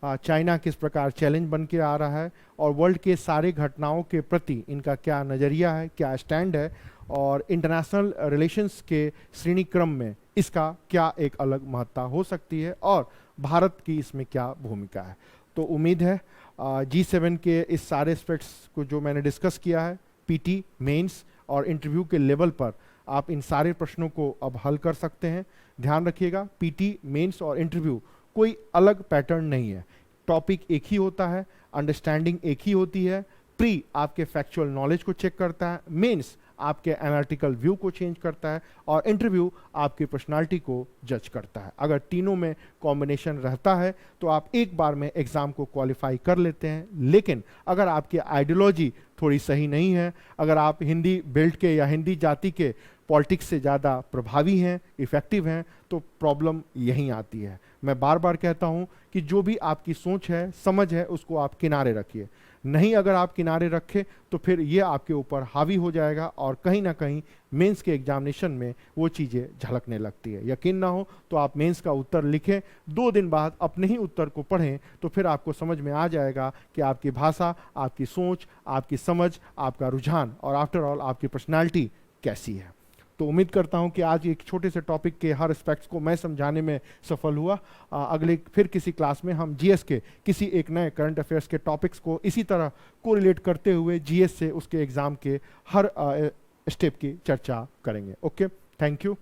चाइना किस प्रकार चैलेंज बन के आ रहा है और वर्ल्ड के सारे घटनाओं के प्रति इनका क्या नज़रिया है, क्या स्टैंड है और इंटरनेशनल रिलेशंस के श्रेणी क्रम में इसका क्या एक अलग महत्ता हो सकती है और भारत की इसमें क्या भूमिका है। तो उम्मीद है G7 के इस सारे एस्पेक्ट्स को जो मैंने डिस्कस किया है PT, मेंस और इंटरव्यू के लेवल पर आप इन सारे प्रश्नों को अब हल कर सकते हैं। ध्यान रखिएगा, PT, मेंस और इंटरव्यू कोई अलग पैटर्न नहीं है, टॉपिक एक ही होता है, अंडरस्टैंडिंग एक ही होती है। प्री आपके फैक्चुअल नॉलेज को चेक करता है, मेंस आपके एनालिटिकल व्यू को चेंज करता है और इंटरव्यू आपकी पर्सनालिटी को जज करता है। अगर तीनों में कॉम्बिनेशन रहता है तो आप एक बार में एग्जाम को क्वालिफाई कर लेते हैं। लेकिन अगर आपकी आइडियोलॉजी थोड़ी सही नहीं है, अगर आप हिंदी बेल्ट के या हिंदी जाति के पॉलिटिक्स से ज़्यादा प्रभावी हैं, इफ़ेक्टिव हैं, तो प्रॉब्लम यहीं आती है। मैं बार बार कहता हूं कि जो भी आपकी सोच है, समझ है, उसको आप किनारे रखिए। नहीं अगर आप किनारे रखें तो फिर ये आपके ऊपर हावी हो जाएगा और कहीं ना कहीं मेंस के एग्जामिनेशन में वो चीज़ें झलकने लगती है। यकीन ना हो तो आप मेंस का उत्तर लिखें, 2 दिन बाद अपने ही उत्तर को पढ़ें तो फिर आपको समझ में आ जाएगा कि आपकी भाषा, आपकी सोच, आपकी समझ, आपका रुझान और आफ्टर ऑल आपकी पर्सनालिटी कैसी है। तो उम्मीद करता हूं कि आज एक छोटे से टॉपिक के हर एस्पेक्ट्स को मैं समझाने में सफल हुआ। अगले फिर किसी क्लास में हम जीएस के किसी एक नए करंट अफेयर्स के टॉपिक्स को इसी तरह को रिलेट करते हुए जीएस से उसके एग्ज़ाम के हर स्टेप की चर्चा करेंगे। Okay, thank you.